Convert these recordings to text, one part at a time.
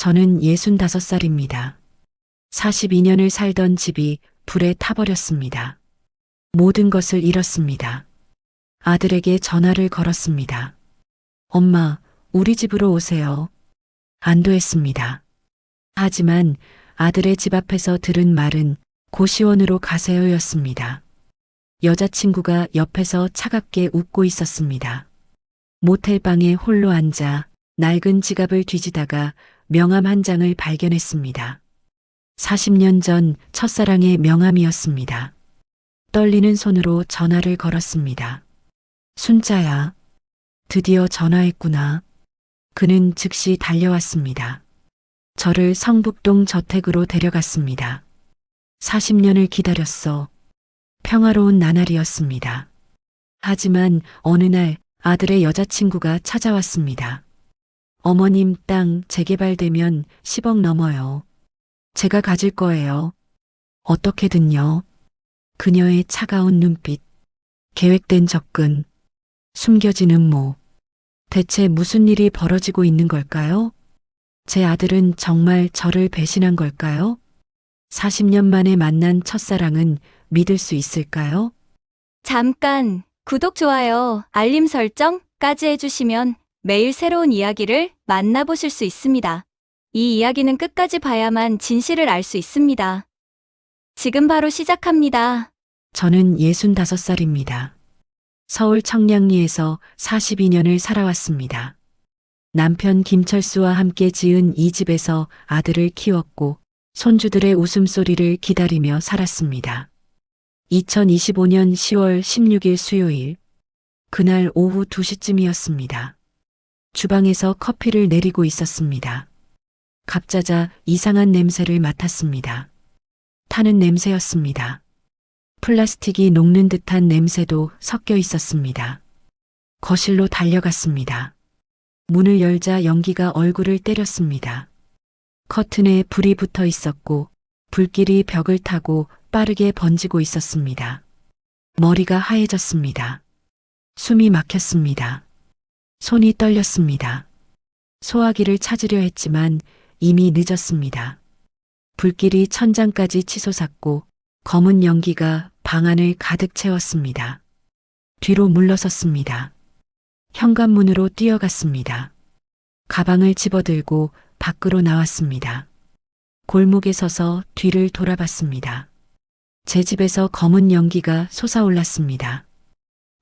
저는 65살입니다. 42년을 살던 집이 불에 타버렸습니다. 모든 것을 잃었습니다. 아들에게 전화를 걸었습니다. 엄마, 우리 집으로 오세요. 안도했습니다. 하지만 아들의 집 앞에서 들은 말은 고시원으로 가세요였습니다. 여자친구가 옆에서 차갑게 웃고 있었습니다. 모텔방에 홀로 앉아 낡은 지갑을 뒤지다가 명함 한 장을 발견했습니다. 40년 전 첫사랑의 명함이었습니다. 떨리는 손으로 전화를 걸었습니다. 순자야, 드디어 전화했구나. 그는 즉시 달려왔습니다. 저를 성북동 저택으로 데려갔습니다. 40년을 기다렸어. 평화로운 나날이었습니다. 하지만 어느 날 아들의 여자친구가 찾아왔습니다. 어머님 땅 재개발되면 10억 넘어요. 제가 가질 거예요. 어떻게든요. 그녀의 차가운 눈빛, 계획된 접근, 숨겨진 음모. 대체 무슨 일이 벌어지고 있는 걸까요? 제 아들은 정말 저를 배신한 걸까요? 40년 만에 만난 첫사랑은 믿을 수 있을까요? 잠깐 구독, 좋아요, 알림 설정까지 해주시면 매일 새로운 이야기를 만나보실 수 있습니다. 이 이야기는 끝까지 봐야만 진실을 알 수 있습니다. 지금 바로 시작합니다. 저는 65살입니다. 서울 청량리에서 42년을 살아왔습니다. 남편 김철수와 함께 지은 이 집에서 아들을 키웠고 손주들의 웃음소리를 기다리며 살았습니다. 2025년 10월 16일 수요일, 그날 오후 2시쯤이었습니다. 주방에서 커피를 내리고 있었습니다. 갑자자 이상한 냄새를 맡았습니다. 타는 냄새였습니다. 플라스틱이 녹는 듯한 냄새도 섞여 있었습니다. 거실로 달려갔습니다. 문을 열자 연기가 얼굴을 때렸습니다. 커튼에 불이 붙어 있었고 불길이 벽을 타고 빠르게 번지고 있었습니다. 머리가 하얘졌습니다. 숨이 막혔습니다. 손이 떨렸습니다. 소화기를 찾으려 했지만 이미 늦었습니다. 불길이 천장까지 치솟았고 검은 연기가 방 안을 가득 채웠습니다. 뒤로 물러섰습니다. 현관문으로 뛰어갔습니다. 가방을 집어들고 밖으로 나왔습니다. 골목에 서서 뒤를 돌아봤습니다. 제 집에서 검은 연기가 솟아올랐습니다.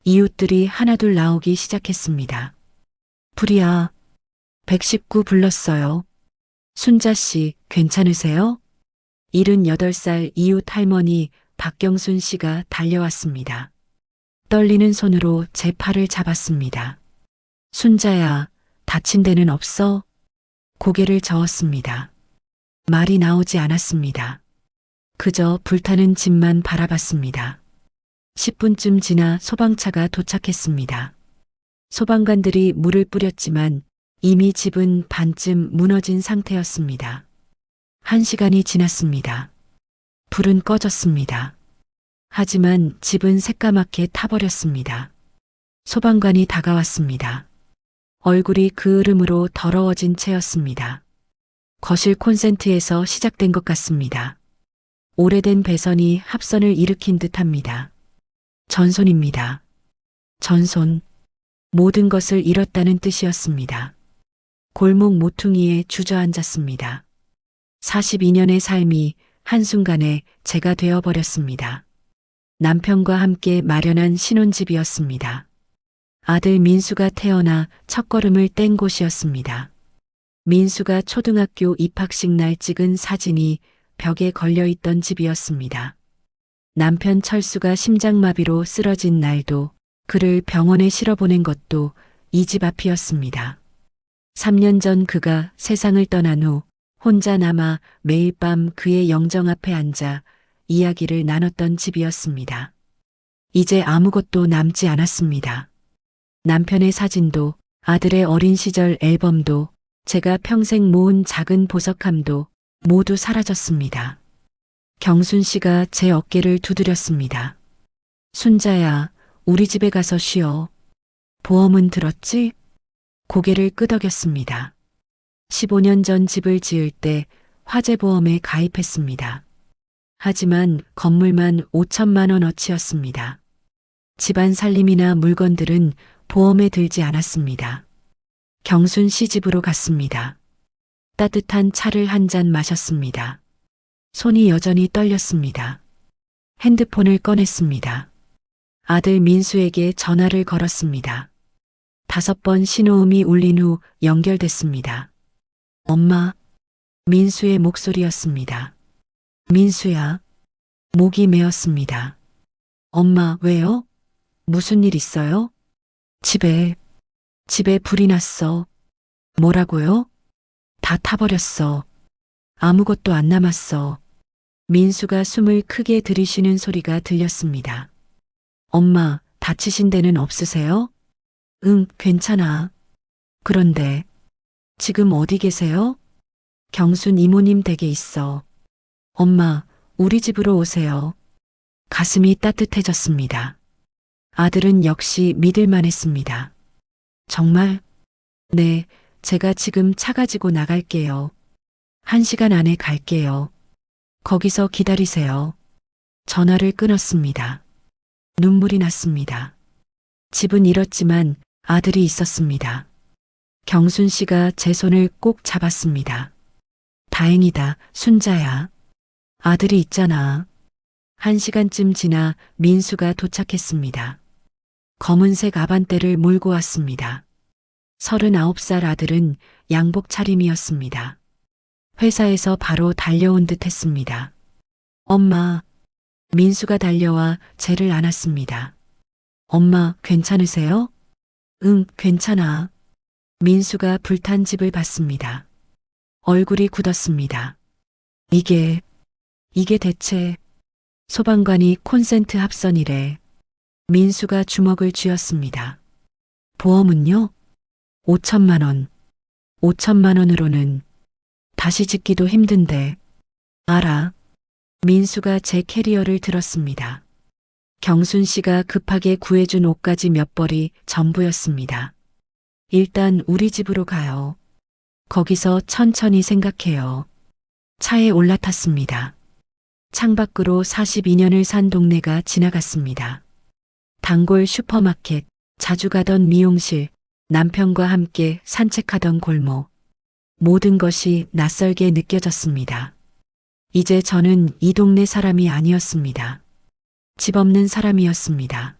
이웃들이 하나둘 나오기 시작했습니다. 불이야. 119 불렀어요. 순자 씨, 괜찮으세요? 78살 이웃 할머니 박경순 씨가 달려왔습니다. 떨리는 손으로 제 팔을 잡았습니다. 순자야, 다친 데는 없어? 고개를 저었습니다. 말이 나오지 않았습니다. 그저 불타는 집만 바라봤습니다. 10분쯤 지나 소방차가 도착했습니다. 소방관들이 물을 뿌렸지만 이미 집은 반쯤 무너진 상태였습니다. 1시간이 지났습니다. 불은 꺼졌습니다. 하지만 집은 새까맣게 타버렸습니다. 소방관이 다가왔습니다. 얼굴이 그을음으로 더러워진 채였습니다. 거실 콘센트에서 시작된 것 같습니다. 오래된 배선이 합선을 일으킨 듯합니다. 전손입니다. 전손. 모든 것을 잃었다는 뜻이었습니다. 골목 모퉁이에 주저앉았습니다. 42년의 삶이 한순간에 제가 되어버렸습니다. 남편과 함께 마련한 신혼집이었습니다. 아들 민수가 태어나 첫걸음을 뗀 곳이었습니다. 민수가 초등학교 입학식 날 찍은 사진이 벽에 걸려있던 집이었습니다. 남편 철수가 심장마비로 쓰러진 날도, 그를 병원에 실어보낸 것도 이 집 앞이었습니다. 3년 전 그가 세상을 떠난 후 혼자 남아 매일 밤 그의 영정 앞에 앉아 이야기를 나눴던 집이었습니다. 이제 아무것도 남지 않았습니다. 남편의 사진도, 아들의 어린 시절 앨범도, 제가 평생 모은 작은 보석함도 모두 사라졌습니다. 경순 씨가 제 어깨를 두드렸습니다. 순자야, 우리 집에 가서 쉬어. 보험은 들었지? 고개를 끄덕였습니다. 15년 전 집을 지을 때 화재보험에 가입했습니다. 하지만 건물만 5천만 원어치였습니다. 집안 살림이나 물건들은 보험에 들지 않았습니다. 경순 씨 집으로 갔습니다. 따뜻한 차를 한 잔 마셨습니다. 손이 여전히 떨렸습니다. 핸드폰을 꺼냈습니다. 아들 민수에게 전화를 걸었습니다. 5번 신호음이 울린 후 연결됐습니다. 엄마, 민수의 목소리였습니다. 민수야, 목이 메었습니다. 엄마, 왜요? 무슨 일 있어요? 집에 불이 났어. 뭐라고요? 다 타버렸어. 아무것도 안 남았어. 민수가 숨을 크게 들이쉬는 소리가 들렸습니다. 엄마, 다치신 데는 없으세요? 응, 괜찮아. 그런데 지금 어디 계세요? 경순 이모님 댁에 있어. 엄마, 우리 집으로 오세요. 가슴이 따뜻해졌습니다. 아들은 역시 믿을만 했습니다. 정말? 네, 제가 지금 차 가지고 나갈게요. 1시간 안에 갈게요. 거기서 기다리세요. 전화를 끊었습니다. 눈물이 났습니다. 집은 잃었지만 아들이 있었습니다. 경순 씨가 제 손을 꼭 잡았습니다. 다행이다, 순자야. 아들이 있잖아. 1시간쯤 지나 민수가 도착했습니다. 검은색 아반떼를 몰고 왔습니다. 39살 아들은 양복 차림이었습니다. 회사에서 바로 달려온 듯 했습니다. 엄마, 민수가 달려와 쟤를 안았습니다. 엄마, 괜찮으세요? 응, 괜찮아. 민수가 불탄 집을 봤습니다. 얼굴이 굳었습니다. 이게 대체 소방관이 콘센트 합선이래. 민수가 주먹을 쥐었습니다. 보험은요? 5천만 원. 5천만 원으로는 다시 짓기도 힘든데. 알아. 민수가 제 캐리어를 들었습니다. 경순 씨가 급하게 구해준 옷가지 몇 벌이 전부였습니다. 일단 우리 집으로 가요. 거기서 천천히 생각해요. 차에 올라탔습니다. 창밖으로 42년을 산 동네가 지나갔습니다. 단골 슈퍼마켓, 자주 가던 미용실, 남편과 함께 산책하던 골목. 모든 것이 낯설게 느껴졌습니다. 이제 저는 이 동네 사람이 아니었습니다. 집 없는 사람이었습니다.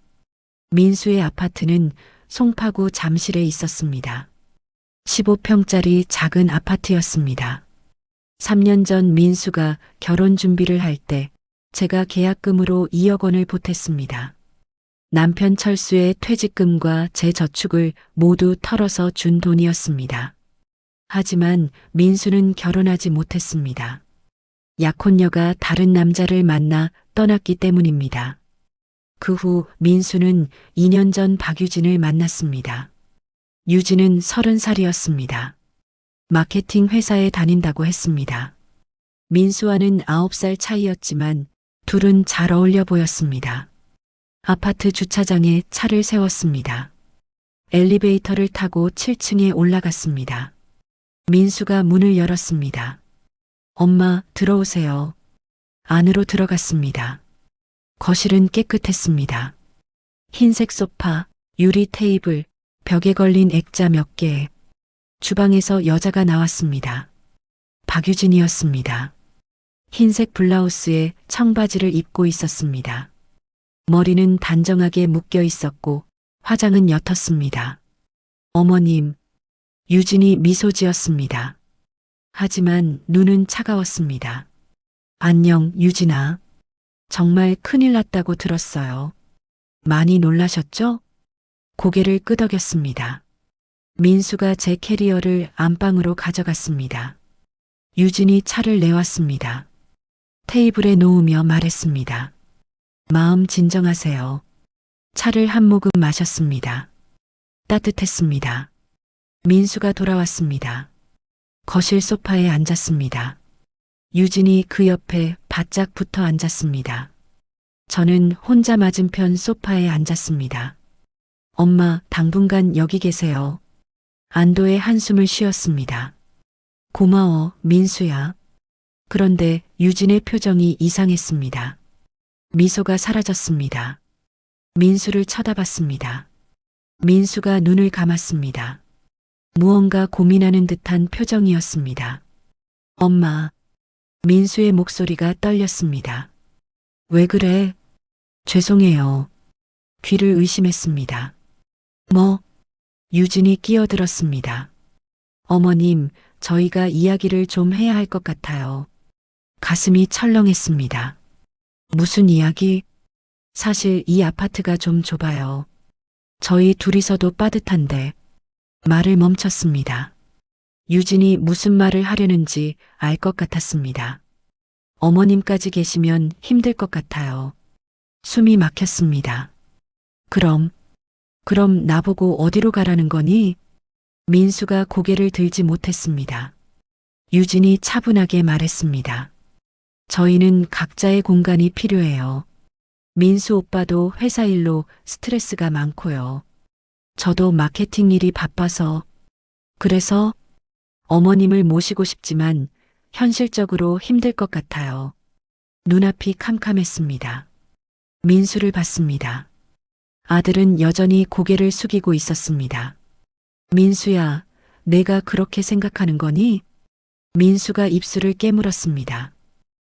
민수의 아파트는 송파구 잠실에 있었습니다. 15평짜리 작은 아파트였습니다. 3년 전 민수가 결혼 준비를 할 때 제가 계약금으로 2억 원을 보탰습니다. 남편 철수의 퇴직금과 제 저축을 모두 털어서 준 돈이었습니다. 하지만 민수는 결혼하지 못했습니다. 약혼녀가 다른 남자를 만나 떠났기 때문입니다. 그 후 민수는 2년 전 박유진을 만났습니다. 유진은 30살이었습니다. 마케팅 회사에 다닌다고 했습니다. 민수와는 9살 차이였지만 둘은 잘 어울려 보였습니다. 아파트 주차장에 차를 세웠습니다. 엘리베이터를 타고 7층에 올라갔습니다. 민수가 문을 열었습니다. 엄마, 들어오세요. 안으로 들어갔습니다. 거실은 깨끗했습니다. 흰색 소파, 유리 테이블, 벽에 걸린 액자 몇 개. 주방에서 여자가 나왔습니다. 박유진이었습니다. 흰색 블라우스에 청바지를 입고 있었습니다. 머리는 단정하게 묶여 있었고 화장은 옅었습니다. 어머님, 유진이 미소 지었습니다. 하지만 눈은 차가웠습니다. 안녕, 유진아. 정말 큰일 났다고 들었어요. 많이 놀라셨죠? 고개를 끄덕였습니다. 민수가 제 캐리어를 안방으로 가져갔습니다. 유진이 차를 내왔습니다. 테이블에 놓으며 말했습니다. 마음 진정하세요. 차를 한 모금 마셨습니다. 따뜻했습니다. 민수가 돌아왔습니다. 거실 소파에 앉았습니다. 유진이 그 옆에 바짝 붙어 앉았습니다. 저는 혼자 맞은편 소파에 앉았습니다. 엄마, 당분간 여기 계세요. 안도의 한숨을 쉬었습니다. 고마워, 민수야. 그런데 유진의 표정이 이상했습니다. 미소가 사라졌습니다. 민수를 쳐다봤습니다. 민수가 눈을 감았습니다. 무언가 고민하는 듯한 표정이었습니다. 엄마. 민수의 목소리가 떨렸습니다. 왜 그래? 죄송해요. 귀를 의심했습니다. 뭐? 유진이 끼어들었습니다. 어머님, 저희가 이야기를 좀 해야 할 것 같아요. 가슴이 철렁했습니다. 무슨 이야기? 사실 이 아파트가 좀 좁아요. 저희 둘이서도 빠듯한데 말을 멈췄습니다. 유진이 무슨 말을 하려는지 알 것 같았습니다. 어머님까지 계시면 힘들 것 같아요. 숨이 막혔습니다. 그럼 나보고 어디로 가라는 거니? 민수가 고개를 들지 못했습니다. 유진이 차분하게 말했습니다. 저희는 각자의 공간이 필요해요. 민수 오빠도 회사 일로 스트레스가 많고요. 저도 마케팅 일이 바빠서. 그래서 어머님을 모시고 싶지만 현실적으로 힘들 것 같아요. 눈앞이 캄캄했습니다. 민수를 봤습니다. 아들은 여전히 고개를 숙이고 있었습니다. 민수야, 내가 그렇게 생각하는 거니? 민수가 입술을 깨물었습니다.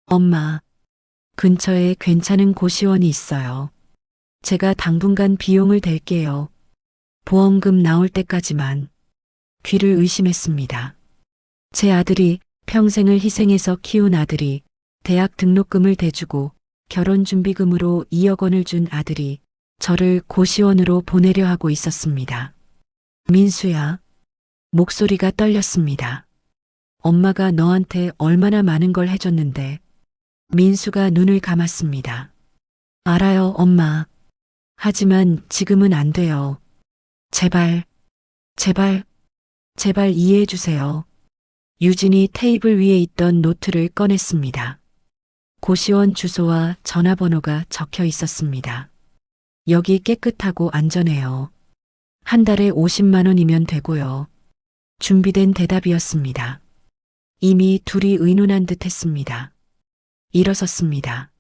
엄마, 근처에 괜찮은 고시원이 있어요. 제가 당분간 비용을 댈게요. 보험금 나올 때까지만. 귀를 의심했습니다. 제 아들이 평생을 희생해서 키운 아들이 대학 등록금을 대주고 결혼준비금으로 2억 원을 준 아들이 저를 고시원으로 보내려 하고 있었습니다. 민수야. 목소리가 떨렸습니다. 엄마가 너한테 얼마나 많은 걸 해줬는데. 민수가 눈을 감았습니다. 알아요, 엄마. 하지만 지금은 안 돼요. 제발 이해해 주세요. 유진이 테이블 위에 있던 노트를 꺼냈습니다. 고시원 주소와 전화번호가 적혀 있었습니다. 여기 깨끗하고 안전해요. 한 달에 50만 원이면 되고요. 준비된 대답이었습니다. 이미 둘이 의논한 듯 했습니다. 일어섰습니다.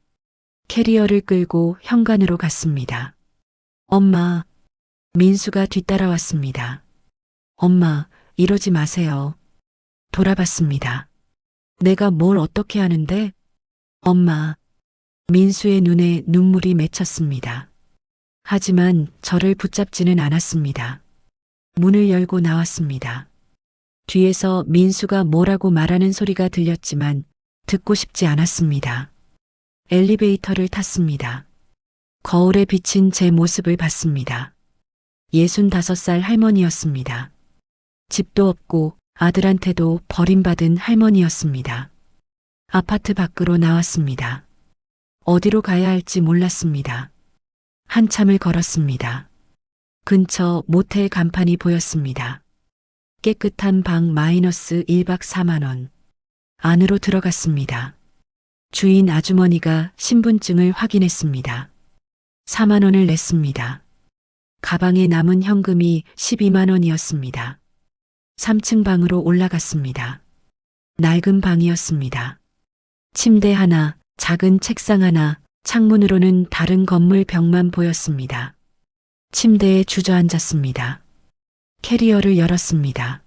캐리어를 끌고 현관으로 갔습니다. 엄마. 민수가 뒤따라왔습니다. 엄마, 이러지 마세요. 돌아봤습니다. 내가 뭘 어떻게 하는데? 엄마. 민수의 눈에 눈물이 맺혔습니다. 하지만 저를 붙잡지는 않았습니다. 문을 열고 나왔습니다. 뒤에서 민수가 뭐라고 말하는 소리가 들렸지만 듣고 싶지 않았습니다. 엘리베이터를 탔습니다. 거울에 비친 제 모습을 봤습니다. 65살 할머니였습니다. 집도 없고 아들한테도 버림받은 할머니였습니다. 아파트 밖으로 나왔습니다. 어디로 가야 할지 몰랐습니다. 한참을 걸었습니다. 근처 모텔 간판이 보였습니다. 깨끗한 방 마이너스 1박 4만 원. 안으로 들어갔습니다. 주인 아주머니가 신분증을 확인했습니다. 4만 원을 냈습니다. 가방에 남은 현금이 12만 원이었습니다. 3층 방으로 올라갔습니다. 낡은 방이었습니다. 침대 하나, 작은 책상 하나, 창문으로는 다른 건물 벽만 보였습니다. 침대에 주저앉았습니다. 캐리어를 열었습니다.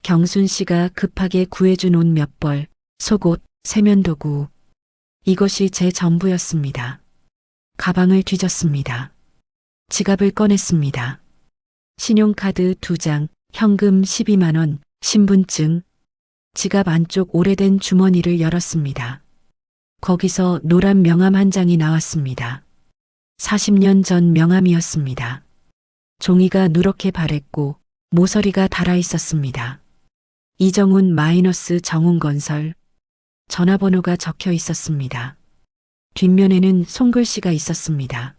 경순 씨가 급하게 구해준 옷 몇 벌, 속옷, 세면도구. 이것이 제 전부였습니다. 가방을 뒤졌습니다. 지갑을 꺼냈습니다. 신용카드 2장, 현금 12만 원, 신분증. 지갑 안쪽 오래된 주머니를 열었습니다. 거기서 노란 명함 한 장이 나왔습니다. 40년 전 명함이었습니다. 종이가 누렇게 바랬고 모서리가 달아 있었습니다. 이정훈 마이너스 정훈건설. 전화번호가 적혀 있었습니다. 뒷면에는 손글씨가 있었습니다.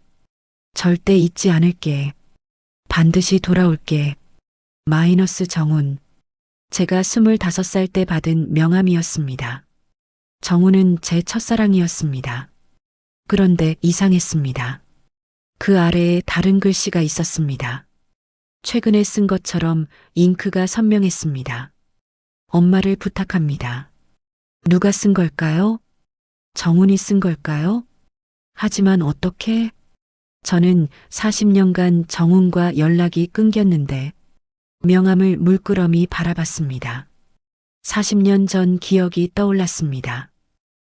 절대 잊지 않을게. 반드시 돌아올게. 마이너스 정훈. 제가 25살 때 받은 명함이었습니다. 정훈은 제 첫사랑이었습니다. 그런데 이상했습니다. 그 아래에 다른 글씨가 있었습니다. 최근에 쓴 것처럼 잉크가 선명했습니다. 엄마를 부탁합니다. 누가 쓴 걸까요? 정훈이 쓴 걸까요? 하지만 어떻게? 저는 40년간 정훈과 연락이 끊겼는데 명함을 물끄러미 바라봤습니다. 40년 전 기억이 떠올랐습니다.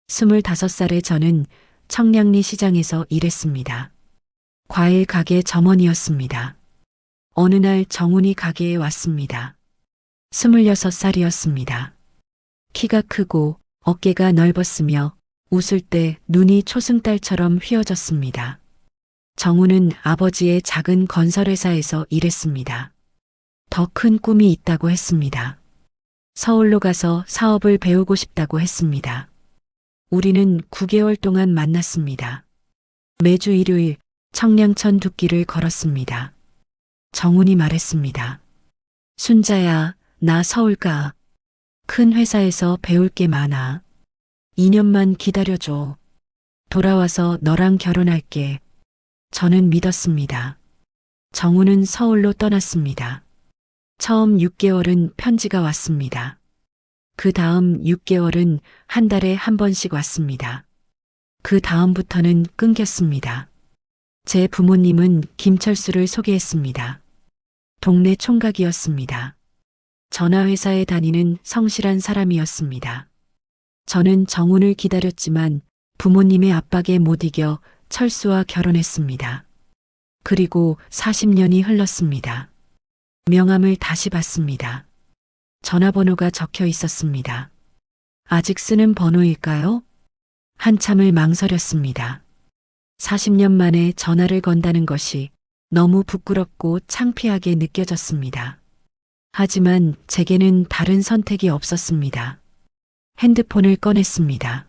25살의 저는 청량리 시장에서 일했습니다. 과일 가게 점원이었습니다. 어느 날 정훈이 가게에 왔습니다. 26살이었습니다. 키가 크고 어깨가 넓었으며 웃을 때 눈이 초승달처럼 휘어졌습니다. 정훈은 아버지의 작은 건설회사에서 일했습니다. 더 큰 꿈이 있다고 했습니다. 서울로 가서 사업을 배우고 싶다고 했습니다. 우리는 9개월 동안 만났습니다. 매주 일요일 청량천 두 끼를 걸었습니다. 정훈이 말했습니다. 순자야, 나 서울 가. 큰 회사에서 배울 게 많아. 2년만 기다려줘. 돌아와서 너랑 결혼할게. 저는 믿었습니다. 정훈은 서울로 떠났습니다. 처음 6개월은 편지가 왔습니다. 그 다음 6개월은 한 달에 한 번씩 왔습니다. 그 다음부터는 끊겼습니다. 제 부모님은 김철수를 소개했습니다. 동네 총각이었습니다. 전화회사에 다니는 성실한 사람이었습니다. 저는 정훈을 기다렸지만 부모님의 압박에 못 이겨 철수와 결혼했습니다. 그리고 40년이 흘렀습니다. 명함을 다시 봤습니다. 전화번호가 적혀 있었습니다. 아직 쓰는 번호일까요? 한참을 망설였습니다. 40년 만에 전화를 건다는 것이 너무 부끄럽고 창피하게 느껴졌습니다. 하지만 제게는 다른 선택이 없었습니다. 핸드폰을 꺼냈습니다.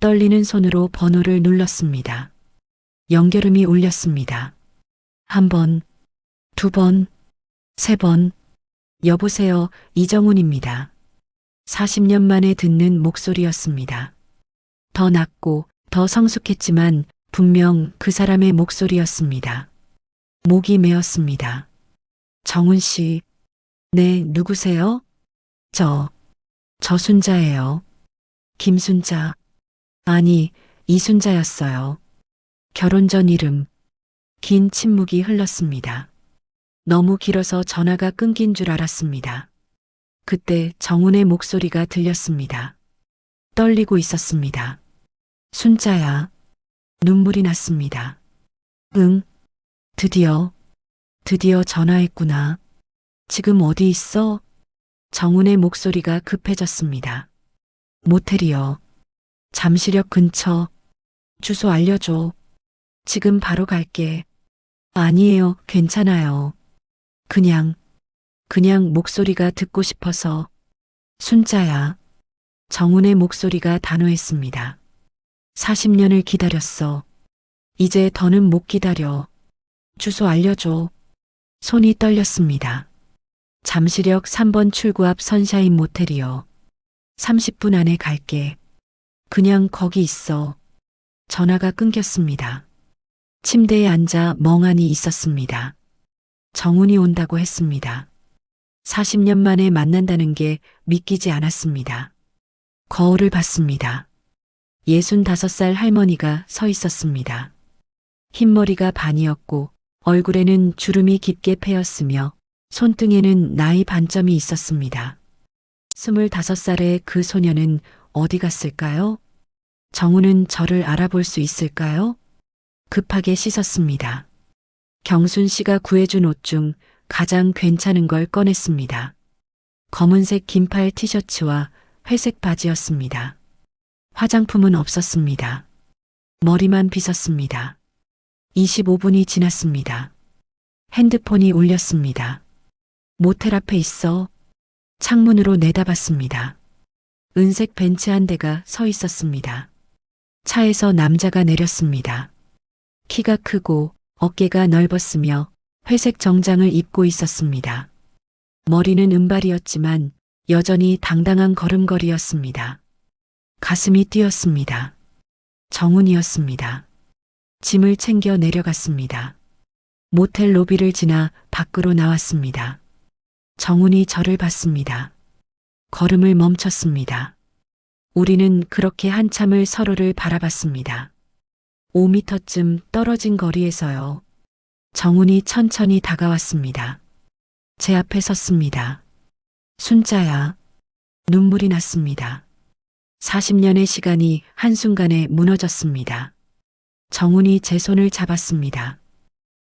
떨리는 손으로 번호를 눌렀습니다. 연결음이 울렸습니다. 한 번, 두 번, 세 번. 여보세요, 이정훈입니다. 40년 만에 듣는 목소리였습니다. 더 낮고 더 성숙했지만 분명 그 사람의 목소리였습니다. 목이 메었습니다. 정훈 씨, 네, 누구세요? 저 순자예요. 김순자. 아니, 이순자였어요. 결혼 전 이름. 긴 침묵이 흘렀습니다. 너무 길어서 전화가 끊긴 줄 알았습니다. 그때 정훈의 목소리가 들렸습니다. 떨리고 있었습니다. 순자야. 눈물이 났습니다. 응, 드디어 전화했구나. 지금 어디 있어? 정훈의 목소리가 급해졌습니다. 모텔이요. 잠시력 근처. 주소 알려줘. 지금 바로 갈게. 아니에요, 괜찮아요. 그냥 목소리가 듣고 싶어서. 순자야. 정훈의 목소리가 단호했습니다. 40년을 기다렸어. 이제 더는 못 기다려. 주소 알려줘. 손이 떨렸습니다. 잠시력 3번 출구 앞 선샤인 모텔이요. 30분 안에 갈게. 그냥 거기 있어. 전화가 끊겼습니다. 침대에 앉아 멍하니 있었습니다. 정훈이 온다고 했습니다. 40년 만에 만난다는 게 믿기지 않았습니다. 거울을 봤습니다. 65살 할머니가 서 있었습니다. 흰머리가 반이었고 얼굴에는 주름이 깊게 패였으며 손등에는 나이 반점이 있었습니다. 25살의 그 소녀는 어디 갔을까요? 정훈은 저를 알아볼 수 있을까요? 급하게 씻었습니다. 경순 씨가 구해준 옷 중 가장 괜찮은 걸 꺼냈습니다. 검은색 긴팔 티셔츠와 회색 바지였습니다. 화장품은 없었습니다. 머리만 빗었습니다. 25분이 지났습니다. 핸드폰이 울렸습니다. 모텔 앞에 있어. 창문으로 내다봤습니다. 은색 벤츠 한 대가 서 있었습니다. 차에서 남자가 내렸습니다. 키가 크고 어깨가 넓었으며 회색 정장을 입고 있었습니다. 머리는 은발이었지만 여전히 당당한 걸음걸이였습니다. 가슴이 뛰었습니다. 정훈이었습니다. 짐을 챙겨 내려갔습니다. 모텔 로비를 지나 밖으로 나왔습니다. 정훈이 저를 봤습니다. 걸음을 멈췄습니다. 우리는 그렇게 한참을 서로를 바라봤습니다. 5미터쯤 떨어진 거리에서요. 정훈이 천천히 다가왔습니다. 제 앞에 섰습니다. 순자야. 눈물이 났습니다. 40년의 시간이 한순간에 무너졌습니다. 정훈이 제 손을 잡았습니다.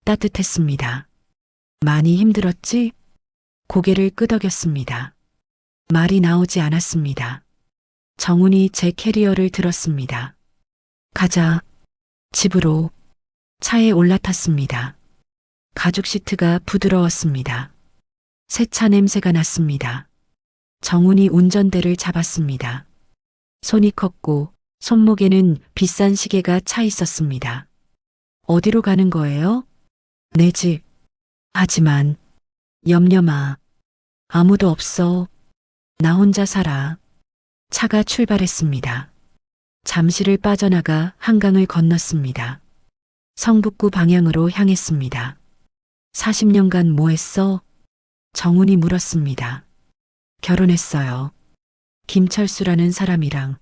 따뜻했습니다. 많이 힘들었지? 고개를 끄덕였습니다. 말이 나오지 않았습니다. 정훈이 제 캐리어를 들었습니다. 가자. 집으로. 차에 올라탔습니다. 가죽 시트가 부드러웠습니다. 새 차 냄새가 났습니다. 정훈이 운전대를 잡았습니다. 손이 컸고 손목에는 비싼 시계가 차 있었습니다. 어디로 가는 거예요? 내 집. 하지만 염려 마. 아무도 없어. 나 혼자 살아. 차가 출발했습니다. 잠시를 빠져나가 한강을 건넜습니다. 성북구 방향으로 향했습니다. 40년간 뭐 했어? 정훈이 물었습니다. 결혼했어요. 김철수라는 사람이랑.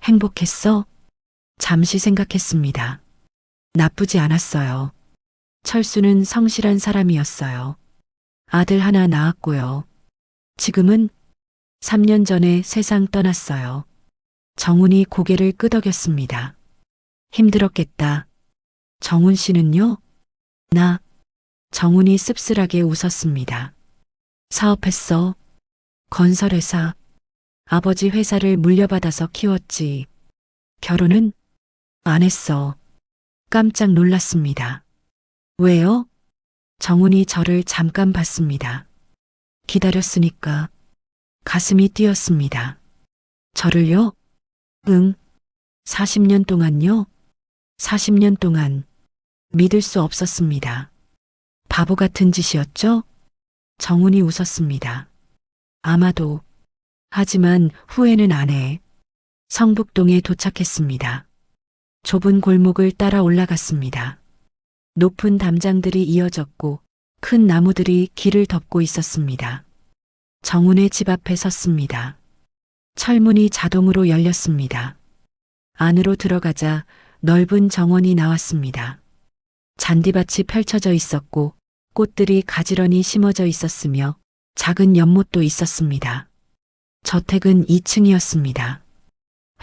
행복했어? 잠시 생각했습니다. 나쁘지 않았어요. 철수는 성실한 사람이었어요. 아들 하나 낳았고요. 지금은 3년 전에 세상 떠났어요. 정훈이 고개를 끄덕였습니다. 힘들었겠다. 정훈 씨는요? 나. 정훈이 씁쓸하게 웃었습니다. 사업했어. 건설회사. 아버지 회사를 물려받아서 키웠지. 결혼은? 안 했어. 깜짝 놀랐습니다. 왜요? 정훈이 저를 잠깐 봤습니다. 기다렸으니까. 가슴이 뛰었습니다. 저를요? 응. 40년 동안요? 40년 동안. 믿을 수 없었습니다. 바보 같은 짓이었죠? 정훈이 웃었습니다. 아마도. 하지만 후회는 안 해. 성북동에 도착했습니다. 좁은 골목을 따라 올라갔습니다. 높은 담장들이 이어졌고 큰 나무들이 길을 덮고 있었습니다. 정훈의 집 앞에 섰습니다. 철문이 자동으로 열렸습니다. 안으로 들어가자 넓은 정원이 나왔습니다. 잔디밭이 펼쳐져 있었고 꽃들이 가지런히 심어져 있었으며 작은 연못도 있었습니다. 저택은 2층이었습니다.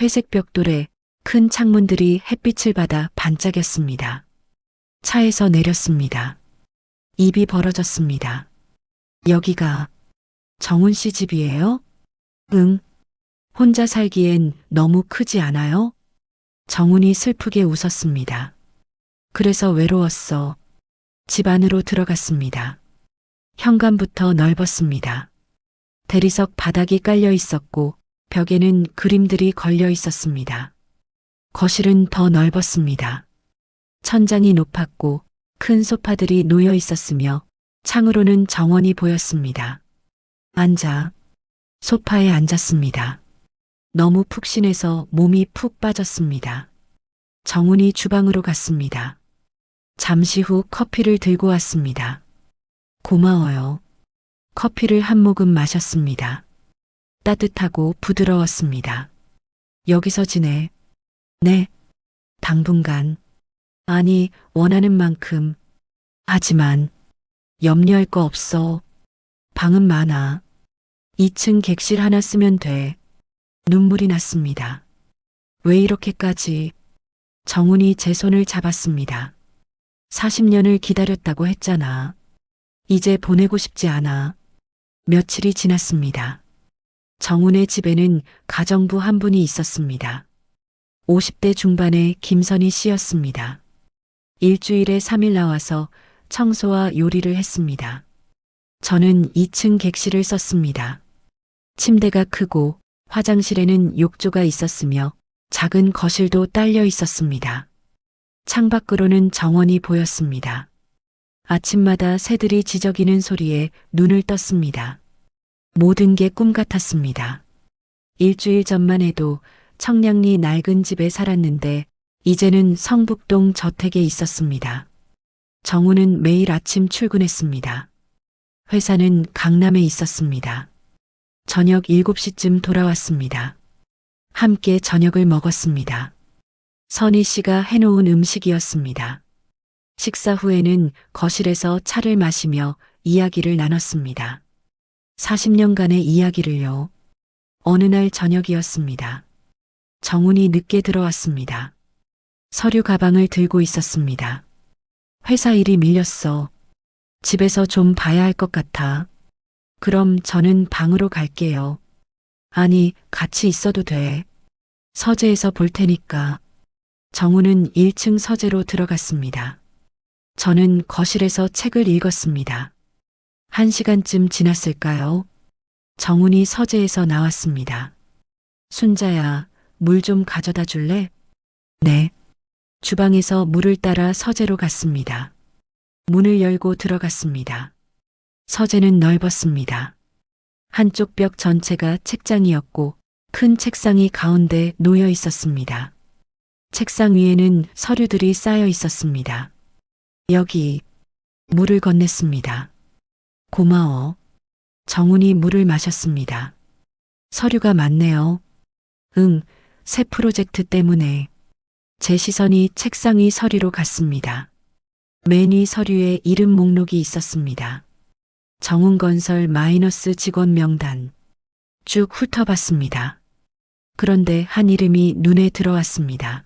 회색 벽돌에 큰 창문들이 햇빛을 받아 반짝였습니다. 차에서 내렸습니다. 입이 벌어졌습니다. 여기가 정훈 씨 집이에요? 응. 혼자 살기엔 너무 크지 않아요? 정훈이 슬프게 웃었습니다. 그래서 외로웠어. 집 안으로 들어갔습니다. 현관부터 넓었습니다. 대리석 바닥이 깔려 있었고 벽에는 그림들이 걸려 있었습니다. 거실은 더 넓었습니다. 천장이 높았고 큰 소파들이 놓여 있었으며 창으로는 정원이 보였습니다. 앉아. 소파에 앉았습니다. 너무 푹신해서 몸이 푹 빠졌습니다. 정훈이 주방으로 갔습니다. 잠시 후 커피를 들고 왔습니다. 고마워요. 커피를 한 모금 마셨습니다. 따뜻하고 부드러웠습니다. 여기서 지내? 네. 당분간. 아니, 원하는 만큼. 하지만 염려할 거 없어. 방은 많아. 2층 객실 하나 쓰면 돼. 눈물이 났습니다. 왜 이렇게까지? 정훈이 제 손을 잡았습니다. 40년을 기다렸다고 했잖아. 이제 보내고 싶지 않아. 며칠이 지났습니다. 정훈의 집에는 가정부 한 분이 있었습니다. 50대 중반의 김선희 씨였습니다. 일주일에 3일 나와서 청소와 요리를 했습니다. 저는 2층 객실을 썼습니다. 침대가 크고 화장실에는 욕조가 있었으며 작은 거실도 딸려 있었습니다. 창밖으로는 정원이 보였습니다. 아침마다 새들이 지저귀는 소리에 눈을 떴습니다. 모든 게 꿈 같았습니다. 일주일 전만 해도 청량리 낡은 집에 살았는데 이제는 성북동 저택에 있었습니다. 정우는 매일 아침 출근했습니다. 회사는 강남에 있었습니다. 저녁 7시쯤 돌아왔습니다. 함께 저녁을 먹었습니다. 선희 씨가 해놓은 음식이었습니다. 식사 후에는 거실에서 차를 마시며 이야기를 나눴습니다. 40년간의 이야기를요. 어느 날 저녁이었습니다. 정훈이 늦게 들어왔습니다. 서류 가방을 들고 있었습니다. 회사 일이 밀렸어. 집에서 좀 봐야 할 것 같아. 그럼 저는 방으로 갈게요. 아니, 같이 있어도 돼. 서재에서 볼 테니까. 정훈은 1층 서재로 들어갔습니다. 저는 거실에서 책을 읽었습니다. 1시간쯤 지났을까요? 정훈이 서재에서 나왔습니다. 순자야, 물 좀 가져다 줄래? 네. 주방에서 물을 따라 서재로 갔습니다. 문을 열고 들어갔습니다. 서재는 넓었습니다. 한쪽 벽 전체가 책장이었고 큰 책상이 가운데 놓여 있었습니다. 책상 위에는 서류들이 쌓여 있었습니다. 여기 물을 건넸습니다. 고마워. 정훈이 물을 마셨습니다. 서류가 많네요. 응, 새 프로젝트 때문에. 제 시선이 책상 위 서류로 갔습니다. 맨 위 서류에 이름 목록이 있었습니다. 정훈건설 마이너스 직원 명단. 쭉 훑어봤습니다. 그런데 한 이름이 눈에 들어왔습니다.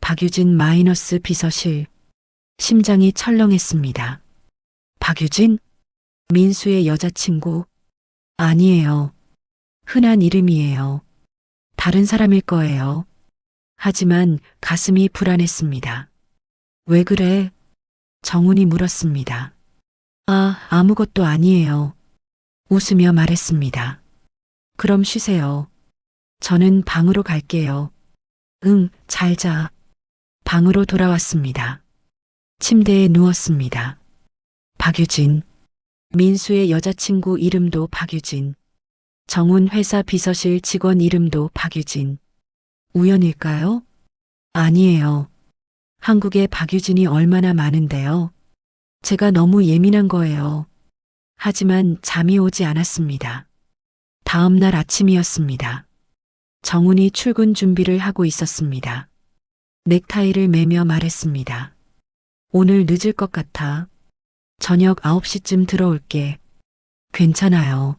박유진 마이너스 비서실. 심장이 철렁했습니다. 박유진? 민수의 여자친구? 아니에요. 흔한 이름이에요. 다른 사람일 거예요. 하지만 가슴이 불안했습니다. 왜 그래? 정훈이 물었습니다. 아무것도 아니에요. 웃으며 말했습니다. 그럼 쉬세요. 저는 방으로 갈게요. 응, 잘 자. 방으로 돌아왔습니다. 침대에 누웠습니다. 박유진. 민수의 여자친구 이름도 박유진. 정훈 회사 비서실 직원 이름도 박유진. 우연일까요? 아니에요. 한국에 박유진이 얼마나 많은데요. 제가 너무 예민한 거예요. 하지만 잠이 오지 않았습니다. 다음 날 아침이었습니다. 정훈이 출근 준비를 하고 있었습니다. 넥타이를 매며 말했습니다. 오늘 늦을 것 같아. 저녁 9시쯤 들어올게. 괜찮아요.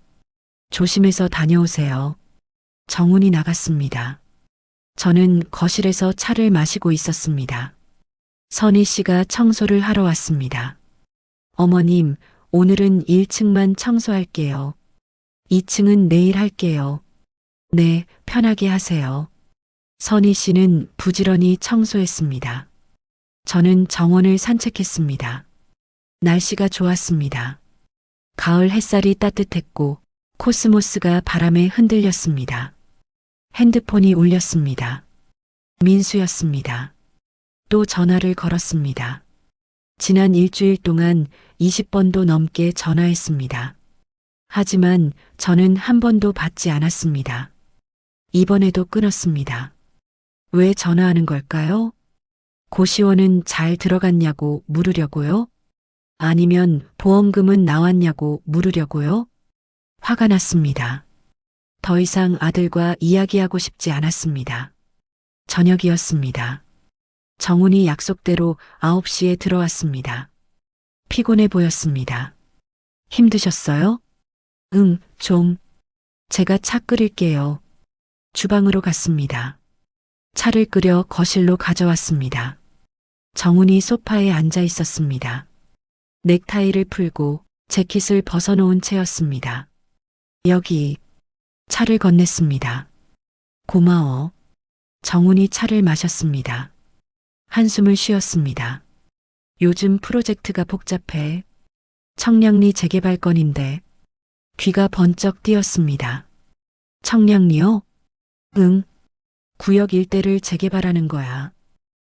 조심해서 다녀오세요. 정훈이 나갔습니다. 저는 거실에서 차를 마시고 있었습니다. 선희 씨가 청소를 하러 왔습니다. 어머님, 오늘은 1층만 청소할게요. 2층은 내일 할게요. 네, 편하게 하세요. 선희 씨는 부지런히 청소했습니다. 저는 정원을 산책했습니다. 날씨가 좋았습니다. 가을 햇살이 따뜻했고 코스모스가 바람에 흔들렸습니다. 핸드폰이 울렸습니다. 민수였습니다. 또 전화를 걸었습니다. 지난 일주일 동안 20번도 넘게 전화했습니다. 하지만 저는 한 번도 받지 않았습니다. 이번에도 끊었습니다. 왜 전화하는 걸까요? 고시원은 잘 들어갔냐고 물으려고요? 아니면 보험금은 나왔냐고 물으려고요? 화가 났습니다. 더 이상 아들과 이야기하고 싶지 않았습니다. 저녁이었습니다. 정훈이 약속대로 9시에 들어왔습니다. 피곤해 보였습니다. 힘드셨어요? 응, 좀. 제가 차 끓일게요. 주방으로 갔습니다. 차를 끓여 거실로 가져왔습니다. 정훈이 소파에 앉아 있었습니다. 넥타이를 풀고 재킷을 벗어놓은 채였습니다. 여기. 차를 건넸습니다. 고마워. 정훈이 차를 마셨습니다. 한숨을 쉬었습니다. 요즘 프로젝트가 복잡해. 청량리 재개발 건인데. 귀가 번쩍 뛰었습니다. 청량리요? 응. 구역 일대를 재개발하는 거야.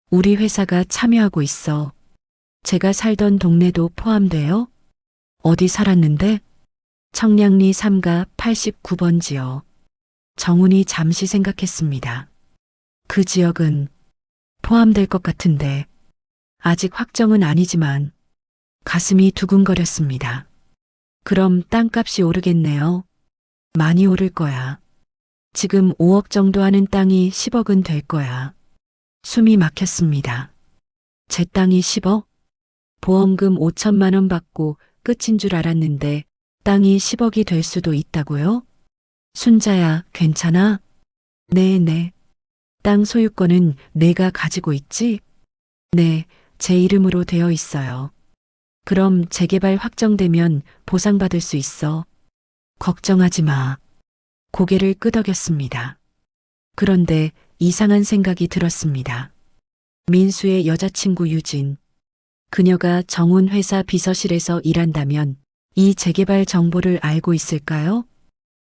우리 회사가 참여하고 있어. 제가 살던 동네도 포함돼요? 어디 살았는데? 청량리 3가 89번지요. 정훈이 잠시 생각했습니다. 그 지역은 포함될 것 같은데 아직 확정은 아니지만 가슴이 두근거렸습니다. 그럼 땅값이 오르겠네요. 많이 오를 거야. 지금 5억 정도 하는 땅이 10억은 될 거야. 숨이 막혔습니다. 제 땅이 10억? 보험금 5천만 원 받고 끝인 줄 알았는데 땅이 10억이 될 수도 있다고요? 순자야, 괜찮아? 네. 땅 소유권은 내가 가지고 있지? 네, 제 이름으로 되어 있어요. 그럼 재개발 확정되면 보상받을 수 있어. 걱정하지 마. 고개를 끄덕였습니다. 그런데 이상한 생각이 들었습니다. 민수의 여자친구 유진. 그녀가 정훈 회사 비서실에서 일한다면 이 재개발 정보를 알고 있을까요?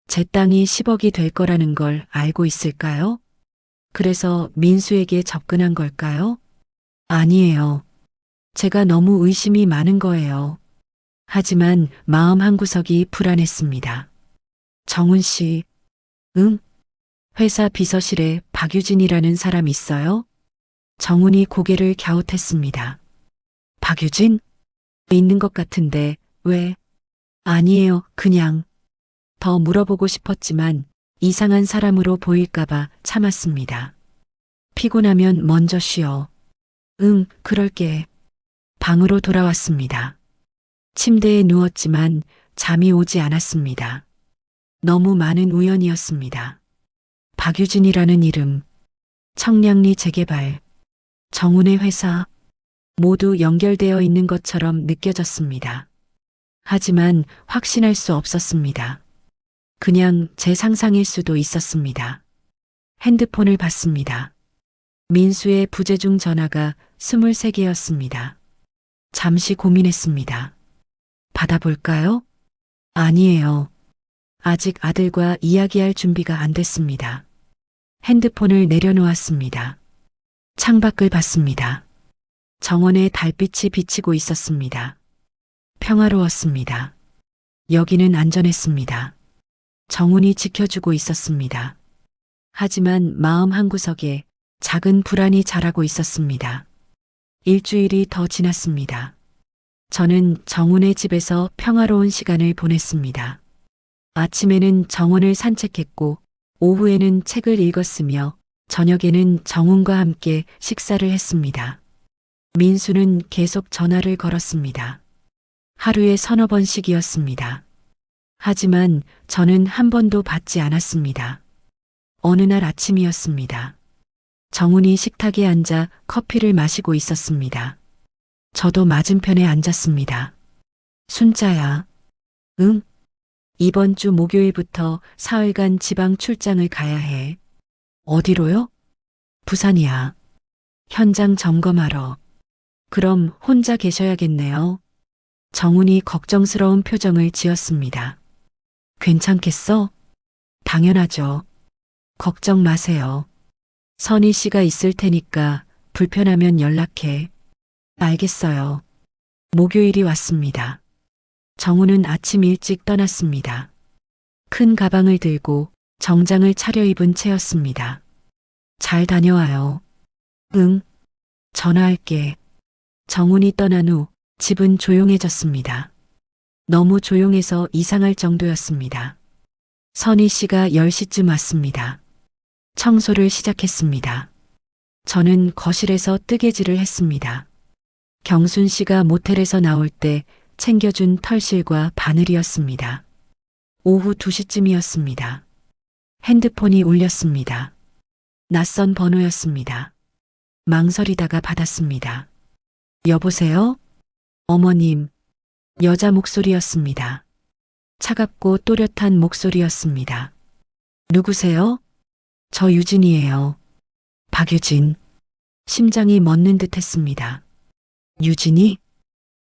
제 땅이 10억이 될 거라는 걸 알고 있을까요? 그래서 민수에게 접근한 걸까요? 아니에요. 제가 너무 의심이 많은 거예요. 하지만 마음 한구석이 불안했습니다. 정훈 씨, 응? 회사 비서실에 박유진이라는 사람 있어요? 정훈이 고개를 갸웃했습니다. 박유진? 있는 것 같은데 왜? 아니에요. 그냥 더 물어보고 싶었지만 이상한 사람으로 보일까봐 참았습니다. 피곤하면 먼저 쉬어. 응, 그럴게. 방으로 돌아왔습니다. 침대에 누웠지만 잠이 오지 않았습니다. 너무 많은 우연이었습니다. 박유진이라는 이름, 청량리 재개발, 정훈의 회사, 모두 연결되어 있는 것처럼 느껴졌습니다. 하지만 확신할 수 없었습니다. 그냥 제 상상일 수도 있었습니다. 핸드폰을 받습니다. 민수의 부재중 전화가 23개였습니다. 잠시 고민했습니다. 받아볼까요? 아니에요. 아직 아들과 이야기할 준비가 안 됐습니다. 핸드폰을 내려놓았습니다. 창밖을 봤습니다. 정원에 달빛이 비치고 있었습니다. 평화로웠습니다. 여기는 안전했습니다. 정훈이 지켜주고 있었습니다. 하지만 마음 한구석에 작은 불안이 자라고 있었습니다. 일주일이 더 지났습니다. 저는 정훈의 집에서 평화로운 시간을 보냈습니다. 아침에는 정원을 산책했고 오후에는 책을 읽었으며 저녁에는 정훈과 함께 식사를 했습니다. 민수는 계속 전화를 걸었습니다. 하루에 서너 번씩이었습니다. 하지만 저는 한 번도 받지 않았습니다. 어느 날 아침이었습니다. 정훈이 식탁에 앉아 커피를 마시고 있었습니다. 저도 맞은편에 앉았습니다. 순자야. 응? 이번 주 목요일부터 사흘간 지방 출장을 가야 해. 어디로요? 부산이야. 현장 점검하러. 그럼 혼자 계셔야겠네요. 정훈이 걱정스러운 표정을 지었습니다. 괜찮겠어? 당연하죠. 걱정 마세요. 선희 씨가 있을 테니까 불편하면 연락해. 알겠어요. 목요일이 왔습니다. 정훈은 아침 일찍 떠났습니다. 큰 가방을 들고 정장을 차려입은 채였습니다. 잘 다녀와요. 응. 전화할게. 정훈이 떠난 후 집은 조용해졌습니다. 너무 조용해서 이상할 정도였습니다. 선희 씨가 10시쯤 왔습니다. 청소를 시작했습니다. 저는 거실에서 뜨개질을 했습니다. 경순 씨가 모텔에서 나올 때 챙겨준 털실과 바늘이었습니다. 오후 2시쯤이었습니다. 핸드폰이 울렸습니다. 낯선 번호였습니다. 망설이다가 받았습니다. 여보세요? 어머님, 여자 목소리였습니다. 차갑고 또렷한 목소리였습니다. 누구세요? 저 유진이에요. 박유진. 심장이 멎는 듯 했습니다. 유진이?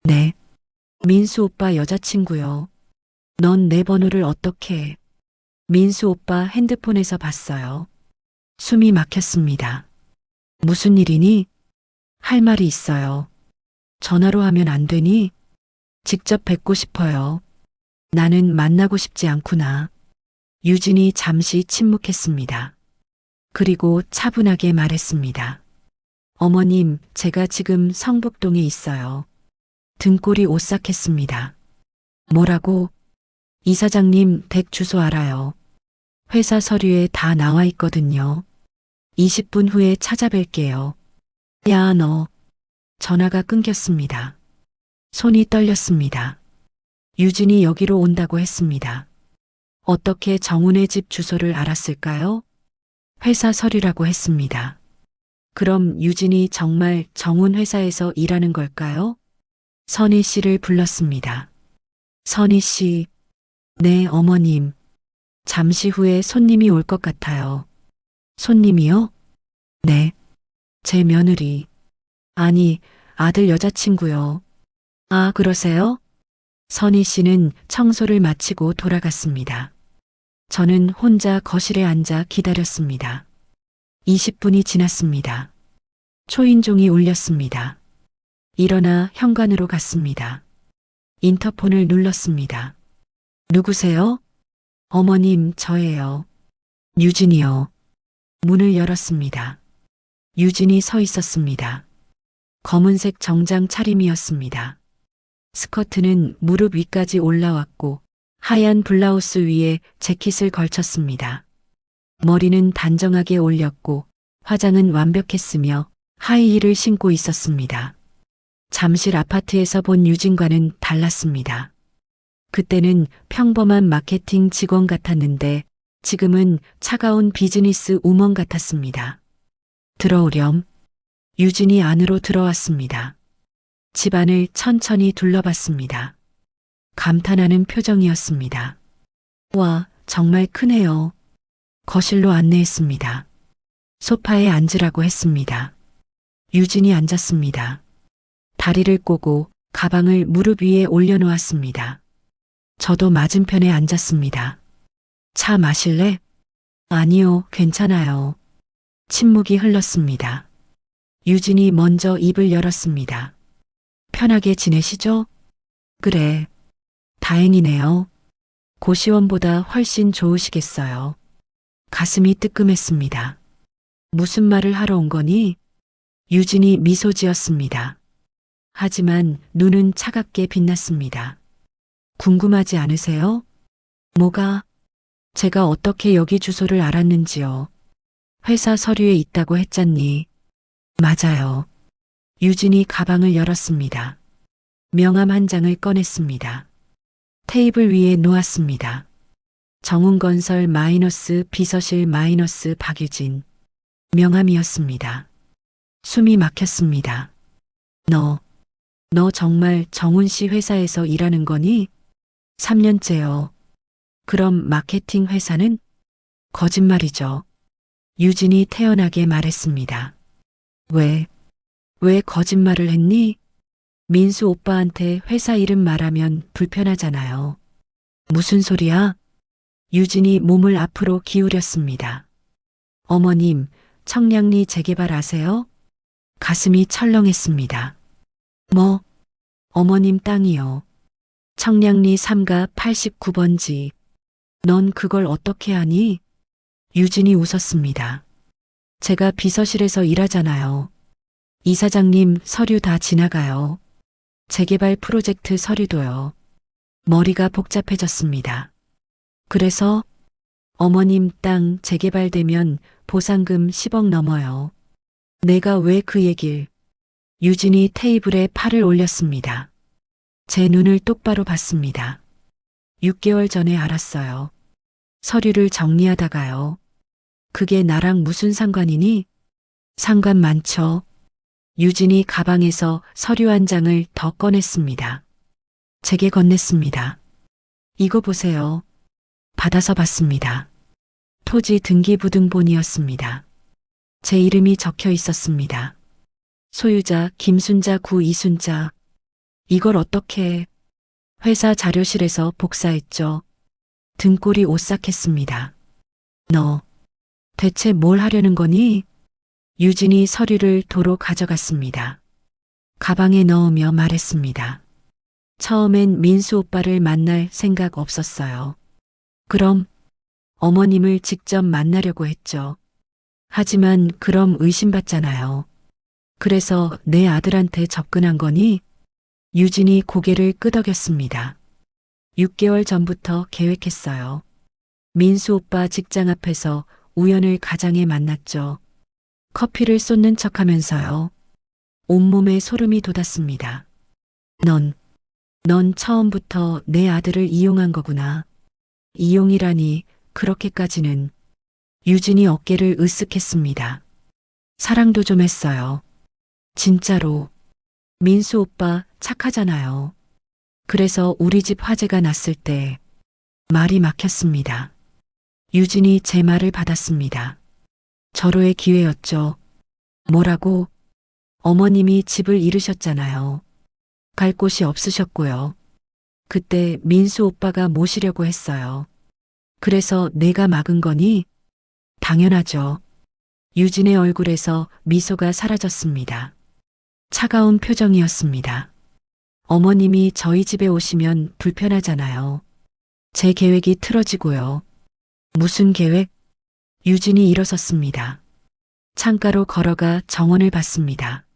네. 민수 오빠 여자친구요. 넌 내 번호를 어떻게 해? 민수 오빠 핸드폰에서 봤어요. 숨이 막혔습니다. 무슨 일이니? 할 말이 있어요. 전화로 하면 안 되니? 직접 뵙고 싶어요. 나는 만나고 싶지 않구나. 유진이 잠시 침묵했습니다. 그리고 차분하게 말했습니다. 어머님, 제가 지금 성북동에 있어요. 등골이 오싹했습니다. 뭐라고? 이사장님 댁 주소 알아요. 회사 서류에 다 나와 있거든요. 20분 후에 찾아뵐게요. 야, 너. 전화가 끊겼습니다. 손이 떨렸습니다. 유진이 여기로 온다고 했습니다. 어떻게 정훈의 집 주소를 알았을까요? 회사 서류라고 했습니다. 그럼 유진이 정말 정훈 회사에서 일하는 걸까요? 선희 씨를 불렀습니다. 선희 씨, 네, 어머님. 잠시 후에 손님이 올 것 같아요. 손님이요? 네. 제 며느리. 아니, 아들 여자친구요. 아, 그러세요? 선희 씨는 청소를 마치고 돌아갔습니다. 저는 혼자 거실에 앉아 기다렸습니다. 20분이 지났습니다. 초인종이 울렸습니다. 일어나 현관으로 갔습니다. 인터폰을 눌렀습니다. 누구세요? 어머님, 저예요. 유진이요. 문을 열었습니다. 유진이 서 있었습니다. 검은색 정장 차림이었습니다. 스커트는 무릎 위까지 올라왔고 하얀 블라우스 위에 재킷을 걸쳤습니다. 머리는 단정하게 올렸고 화장은 완벽했으며 하이힐을 신고 있었습니다. 잠실 아파트에서 본 유진과는 달랐습니다. 그때는 평범한 마케팅 직원 같았는데 지금은 차가운 비즈니스 우먼 같았습니다. 들어오렴. 유진이 안으로 들어왔습니다. 집안을 천천히 둘러봤습니다. 감탄하는 표정이었습니다. 와, 정말 크네요. 거실로 안내했습니다. 소파에 앉으라고 했습니다. 유진이 앉았습니다. 다리를 꼬고 가방을 무릎 위에 올려놓았습니다. 저도 맞은편에 앉았습니다. 차 마실래? 아니요, 괜찮아요. 침묵이 흘렀습니다. 유진이 먼저 입을 열었습니다. 편하게 지내시죠? 그래. 다행이네요. 고시원보다 훨씬 좋으시겠어요. 가슴이 뜨끔했습니다. 무슨 말을 하러 온 거니? 유진이 미소 지었습니다. 하지만 눈은 차갑게 빛났습니다. 궁금하지 않으세요? 뭐가? 제가 어떻게 여기 주소를 알았는지요. 회사 서류에 있다고 했잖니. 맞아요. 유진이 가방을 열었습니다. 명함 한 장을 꺼냈습니다. 테이블 위에 놓았습니다. 정훈건설 마이너스 비서실 마이너스 박유진. 명함이었습니다. 숨이 막혔습니다. 너 정말 정훈 씨 회사에서 일하는 거니? 3년째요. 그럼 마케팅 회사는? 거짓말이죠. 유진이 태연하게 말했습니다. 왜 거짓말을 했니? 민수 오빠한테 회사 이름 말하면 불편하잖아요. 무슨 소리야? 유진이 몸을 앞으로 기울였습니다. 어머님, 청량리 재개발 아세요? 가슴이 철렁했습니다. 뭐? 어머님 땅이요. 청량리 3가 89번지. 넌 그걸 어떻게 아니? 유진이 웃었습니다. 제가 비서실에서 일하잖아요. 이사장님 서류 다 지나가요. 재개발 프로젝트 서류도요. 머리가 복잡해졌습니다. 그래서 어머님 땅 재개발되면 보상금 10억 넘어요. 내가 왜 그 얘길? 유진이 테이블에 팔을 올렸습니다. 제 눈을 똑바로 봤습니다. 6개월 전에 알았어요. 서류를 정리하다가요. 그게 나랑 무슨 상관이니? 상관 많죠. 유진이 가방에서 서류 한 장을 더 꺼냈습니다. 제게 건넸습니다. 이거 보세요. 받아서 봤습니다. 토지 등기부등본이었습니다. 제 이름이 적혀 있었습니다. 소유자 김순자 구 이순자. 이걸 어떻게? 회사 자료실에서 복사했죠. 등골이 오싹했습니다. 너 대체 뭘 하려는 거니? 유진이 서류를 도로 가져갔습니다. 가방에 넣으며 말했습니다. 처음엔 민수 오빠를 만날 생각 없었어요. 그럼 어머님을 직접 만나려고 했죠. 하지만 그럼 의심받잖아요. 그래서 내 아들한테 접근한 거니? 유진이 고개를 끄덕였습니다. 6개월 전부터 계획했어요. 민수 오빠 직장 앞에서 우연을 가장에 만났죠. 커피를 쏟는 척 하면서요. 온몸에 소름이 돋았습니다. 넌 처음부터 내 아들을 이용한 거구나. 이용이라니, 그렇게까지는. 유진이 어깨를 으쓱했습니다. 사랑도 좀 했어요. 진짜로. 민수 오빠 착하잖아요. 그래서 우리 집 화재가 났을 때 말이 막혔습니다. 유진이 제 말을 받았습니다. 절호의 기회였죠. 뭐라고? 어머님이 집을 잃으셨잖아요. 갈 곳이 없으셨고요. 그때 민수 오빠가 모시려고 했어요. 그래서 내가 막은 거니? 당연하죠. 유진의 얼굴에서 미소가 사라졌습니다. 차가운 표정이었습니다. 어머님이 저희 집에 오시면 불편하잖아요. 제 계획이 틀어지고요. 무슨 계획? 유진이 일어섰습니다. 창가로 걸어가 정원을 봤습니다.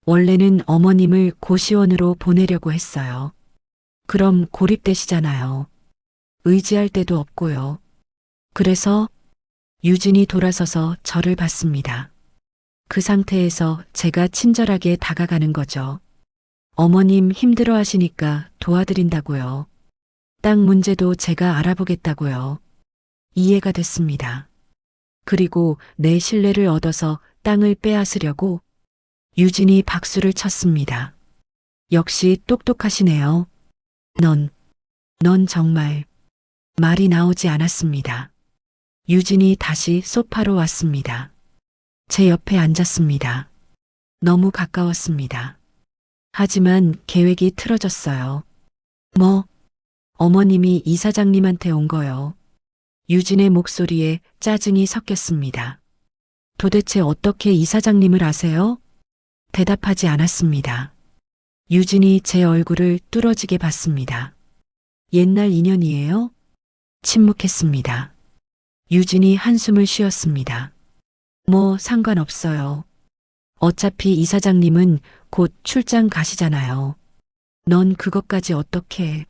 원래는 어머님을 고시원으로 보내려고 했어요. 그럼 고립되시잖아요. 의지할 데도 없고요. 그래서 유진이 돌아서서 저를 봤습니다. 그 상태에서 제가 친절하게 다가가는 거죠. 어머님 힘들어 하시니까 도와드린다고요. 땅 문제도 제가 알아보겠다고요. 이해가 됐습니다. 그리고 내 신뢰를 얻어서 땅을 빼앗으려고 유진이 박수를 쳤습니다. 역시 똑똑하시네요. 넌 정말. 말이 나오지 않았습니다. 유진이 다시 소파로 왔습니다. 제 옆에 앉았습니다. 너무 가까웠습니다. 하지만 계획이 틀어졌어요. 뭐? 어머님이 이사장님한테 온 거요. 유진의 목소리에 짜증이 섞였습니다. 도대체 어떻게 이사장님을 아세요? 대답하지 않았습니다. 유진이 제 얼굴을 뚫어지게 봤습니다. 옛날 인연이에요? 침묵했습니다. 유진이 한숨을 쉬었습니다. 뭐 상관없어요. 어차피 이사장님은 곧 출장 가시잖아요. 넌 그것까지 어떻게.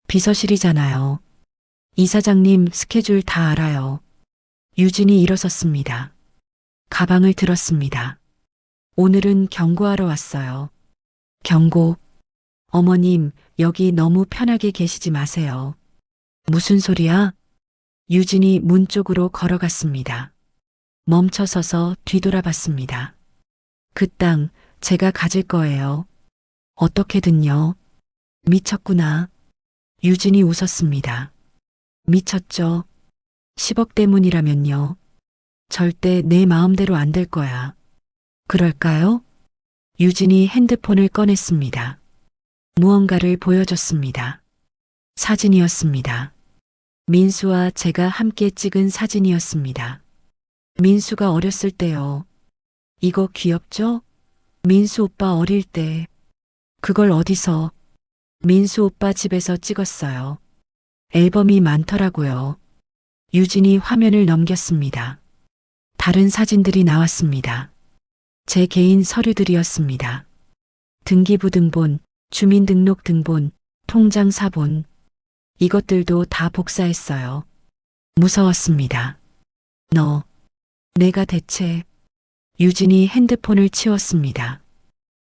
비서실이잖아요. 이사장님 스케줄 다 알아요. 유진이 일어섰습니다. 가방을 들었습니다. 오늘은 경고하러 왔어요. 경고. 어머님, 여기 너무 편하게 계시지 마세요. 무슨 소리야? 유진이 문 쪽으로 걸어갔습니다. 멈춰서서 뒤돌아봤습니다. 그 땅 제가 가질 거예요. 어떻게든요. 미쳤구나. 유진이 웃었습니다. 미쳤죠. 10억 때문이라면요. 절대 내 마음대로 안 될 거야. 그럴까요? 유진이 핸드폰을 꺼냈습니다. 무언가를 보여줬습니다. 사진이었습니다. 민수와 제가 함께 찍은 사진이었습니다. 민수가 어렸을 때요. 이거 귀엽죠? 민수 오빠 어릴 때. 그걸 어디서? 민수 오빠 집에서 찍었어요. 앨범이 많더라고요. 유진이 화면을 넘겼습니다. 다른 사진들이 나왔습니다. 제 개인 서류들이었습니다. 등기부 등본, 주민등록 등본, 통장 사본. 이것들도 다 복사했어요. 무서웠습니다. 내가 대체. 유진이 핸드폰을 치웠습니다.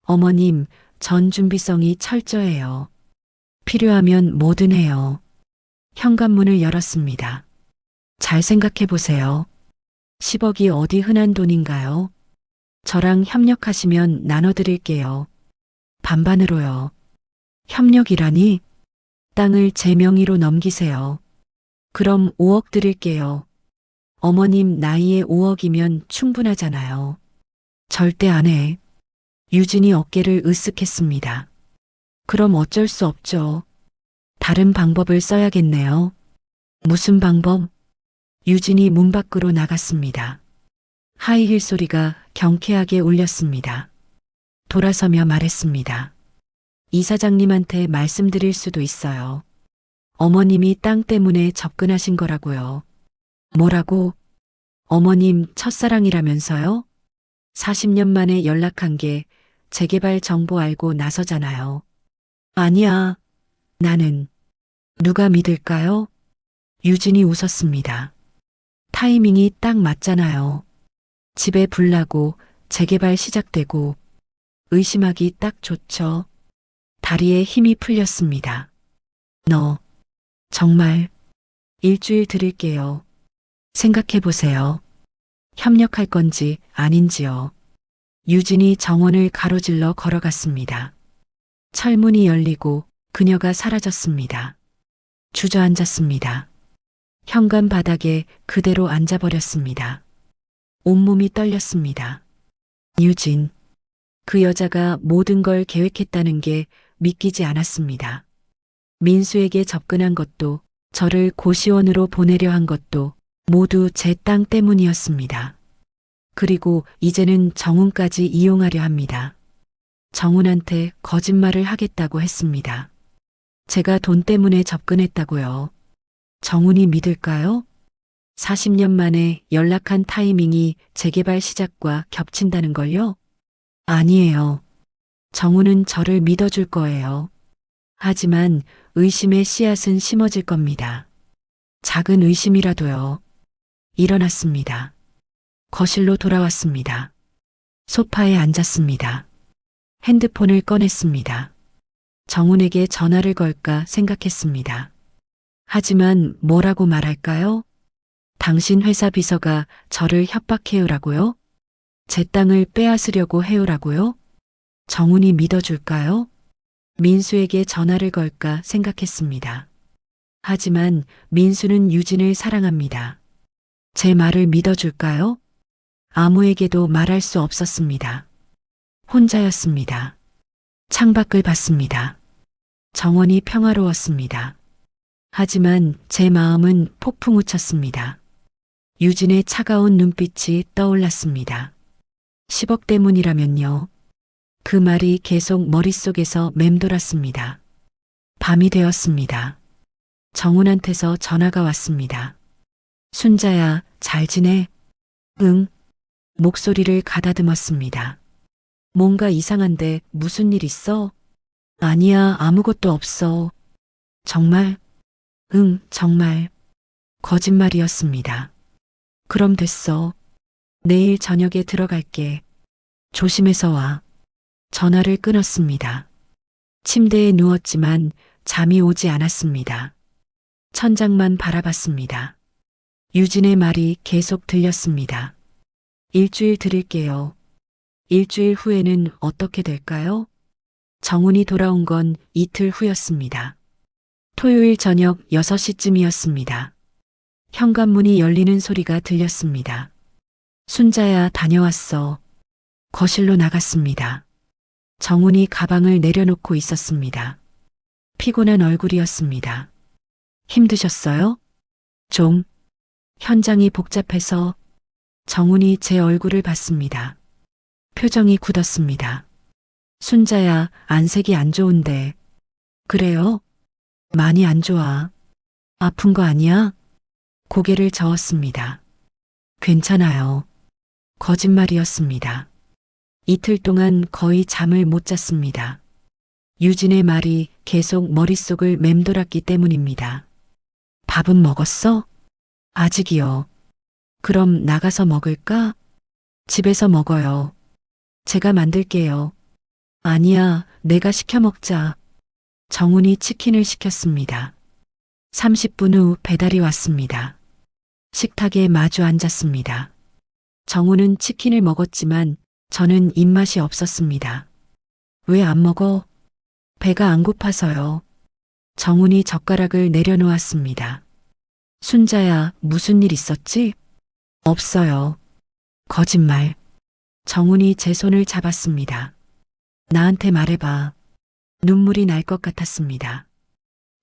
어머님, 전 준비성이 철저해요. 필요하면 뭐든 해요. 현관문을 열었습니다. 잘 생각해 보세요. 10억이 어디 흔한 돈인가요? 저랑 협력하시면 나눠드릴게요. 반반으로요. 협력이라니? 땅을 제 명의로 넘기세요. 그럼 5억 드릴게요. 어머님 나이에 5억이면 충분하잖아요. 절대 안 해. 유진이 어깨를 으쓱했습니다. 그럼 어쩔 수 없죠. 다른 방법을 써야겠네요. 무슨 방법? 유진이 문 밖으로 나갔습니다. 하이힐 소리가 경쾌하게 울렸습니다. 돌아서며 말했습니다. 이사장님한테 말씀드릴 수도 있어요. 어머님이 땅 때문에 접근하신 거라고요. 뭐라고? 어머님 첫사랑이라면서요? 40년 만에 연락한 게 재개발 정보 알고 나서잖아요. 아니야. 나는 누가 믿을까요? 유진이 웃었습니다. 타이밍이 딱 맞잖아요. 집에 불 나고 재개발 시작되고 의심하기 딱 좋죠. 다리에 힘이 풀렸습니다. 너 정말 일주일 드릴게요. 생각해 보세요. 협력할 건지 아닌지요. 유진이 정원을 가로질러 걸어갔습니다. 철문이 열리고 그녀가 사라졌습니다. 주저앉았습니다. 현관 바닥에 그대로 앉아버렸습니다. 온몸이 떨렸습니다. 유진. 그 여자가 모든 걸 계획했다는 게 믿기지 않았습니다. 민수에게 접근한 것도 저를 고시원으로 보내려 한 것도 모두 제 땅 때문이었습니다. 그리고 이제는 정훈까지 이용하려 합니다. 정훈한테 거짓말을 하겠다고 했습니다. 제가 돈 때문에 접근했다고요. 정훈이 믿을까요? 40년 만에 연락한 타이밍이 재개발 시작과 겹친다는 걸요? 아니에요. 정훈은 저를 믿어줄 거예요. 하지만 의심의 씨앗은 심어질 겁니다. 작은 의심이라도요. 일어났습니다. 거실로 돌아왔습니다. 소파에 앉았습니다. 핸드폰을 꺼냈습니다. 정훈에게 전화를 걸까 생각했습니다. 하지만 뭐라고 말할까요? 당신 회사 비서가 저를 협박해요라고요? 제 땅을 빼앗으려고 해요라고요? 정훈이 믿어줄까요? 민수에게 전화를 걸까 생각했습니다. 하지만 민수는 유진을 사랑합니다. 제 말을 믿어줄까요? 아무에게도 말할 수 없었습니다. 혼자였습니다. 창밖을 봤습니다. 정원이 평화로웠습니다. 하지만 제 마음은 폭풍 우쳤습니다. 유진의 차가운 눈빛이 떠올랐습니다. 10억 때문이라면요. 그 말이 계속 머릿속에서 맴돌았습니다. 밤이 되었습니다. 정훈한테서 전화가 왔습니다. 순자야, 잘 지내? 응. 목소리를 가다듬었습니다. 뭔가 이상한데 무슨 일 있어? 아니야, 아무것도 없어. 정말? 응, 정말. 거짓말이었습니다. 그럼 됐어. 내일 저녁에 들어갈게. 조심해서 와. 전화를 끊었습니다. 침대에 누웠지만 잠이 오지 않았습니다. 천장만 바라봤습니다. 유진의 말이 계속 들렸습니다. 일주일 드릴게요. 일주일 후에는 어떻게 될까요? 정훈이 돌아온 건 이틀 후였습니다. 토요일 저녁 6시쯤이었습니다. 현관문이 열리는 소리가 들렸습니다. 순자야, 다녀왔어. 거실로 나갔습니다. 정훈이 가방을 내려놓고 있었습니다. 피곤한 얼굴이었습니다. 힘드셨어요? 좀. 현장이 복잡해서. 정훈이 제 얼굴을 봤습니다. 표정이 굳었습니다. 순자야, 안색이 안 좋은데. 그래요? 많이 안 좋아. 아픈 거 아니야? 고개를 저었습니다. 괜찮아요. 거짓말이었습니다. 이틀 동안 거의 잠을 못 잤습니다. 유진의 말이 계속 머릿속을 맴돌았기 때문입니다. 밥은 먹었어? 아직이요. 그럼 나가서 먹을까? 집에서 먹어요. 제가 만들게요. 아니야, 내가 시켜 먹자. 정훈이 치킨을 시켰습니다. 30분 후 배달이 왔습니다. 식탁에 마주 앉았습니다. 정훈은 치킨을 먹었지만 저는 입맛이 없었습니다. 왜 안 먹어? 배가 안 고파서요. 정훈이 젓가락을 내려놓았습니다. 순자야, 무슨 일 있었지? 없어요. 거짓말. 정훈이 제 손을 잡았습니다. 나한테 말해봐. 눈물이 날 것 같았습니다.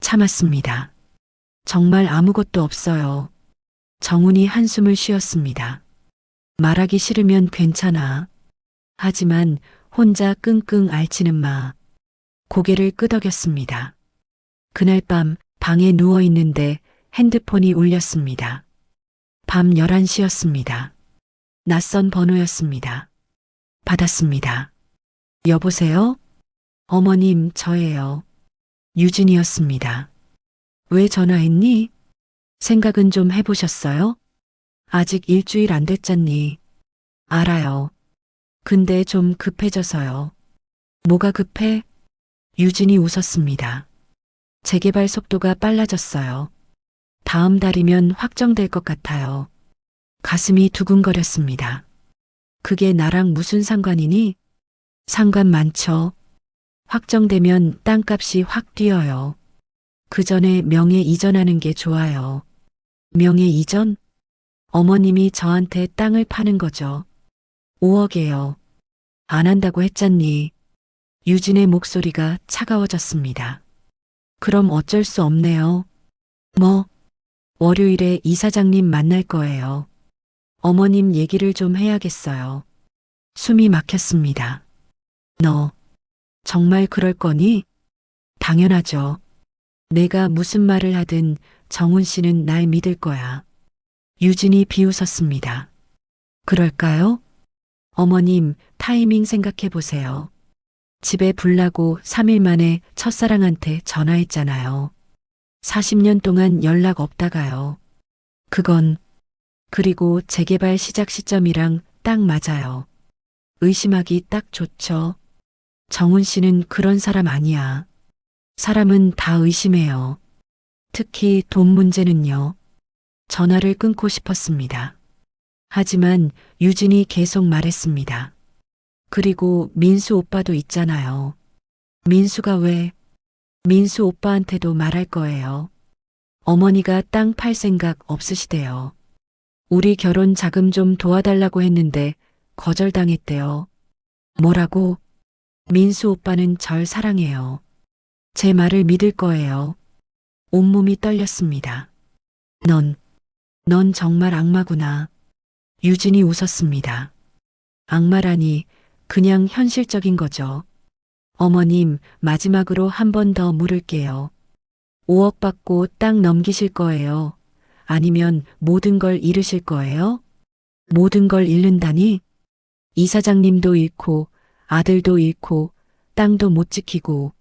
참았습니다. 정말 아무것도 없어요. 정훈이 한숨을 쉬었습니다. 말하기 싫으면 괜찮아. 하지만 혼자 끙끙 앓지는 마. 고개를 끄덕였습니다. 그날 밤 방에 누워 있는데 핸드폰이 울렸습니다. 밤 11시였습니다. 낯선 번호였습니다. 받았습니다. 여보세요? 어머님, 저예요. 유진이었습니다. 왜 전화했니? 생각은 좀 해보셨어요? 아직 일주일 안 됐잖니. 알아요. 근데 좀 급해져서요. 뭐가 급해? 유진이 웃었습니다. 재개발 속도가 빨라졌어요. 다음 달이면 확정될 것 같아요. 가슴이 두근거렸습니다. 그게 나랑 무슨 상관이니? 상관 많죠. 확정되면 땅값이 확 뛰어요. 그 전에 명예 이전하는 게 좋아요. 명예 이전? 어머님이 저한테 땅을 파는 거죠. 5억이에요. 안 한다고 했잖니. 유진의 목소리가 차가워졌습니다. 그럼 어쩔 수 없네요. 뭐, 월요일에 이사장님 만날 거예요. 어머님 얘기를 좀 해야겠어요. 숨이 막혔습니다. 너, 정말 그럴 거니? 당연하죠. 내가 무슨 말을 하든 정훈 씨는 날 믿을 거야. 유진이 비웃었습니다. 그럴까요? 어머님, 타이밍 생각해 보세요. 집에 불 나고 3일 만에 첫사랑한테 전화했잖아요. 40년 동안 연락 없다가요. 그건, 그리고 재개발 시작 시점이랑 딱 맞아요. 의심하기 딱 좋죠. 정훈 씨는 그런 사람 아니야. 사람은 다 의심해요. 특히 돈 문제는요. 전화를 끊고 싶었습니다. 하지만 유진이 계속 말했습니다. 그리고 민수 오빠도 있잖아요. 민수가 왜? 민수 오빠한테도 말할 거예요. 어머니가 땅 팔 생각 없으시대요. 우리 결혼 자금 좀 도와달라고 했는데 거절당했대요. 뭐라고? 민수 오빠는 절 사랑해요. 제 말을 믿을 거예요. 온몸이 떨렸습니다. 넌 정말 악마구나. 유진이 웃었습니다. 악마라니 그냥 현실적인 거죠. 어머님, 마지막으로 한 번 더 물을게요. 5억 받고 땅 넘기실 거예요? 아니면 모든 걸 잃으실 거예요? 모든 걸 잃는다니? 이사장님도 잃고 아들도 잃고 땅도 못 지키고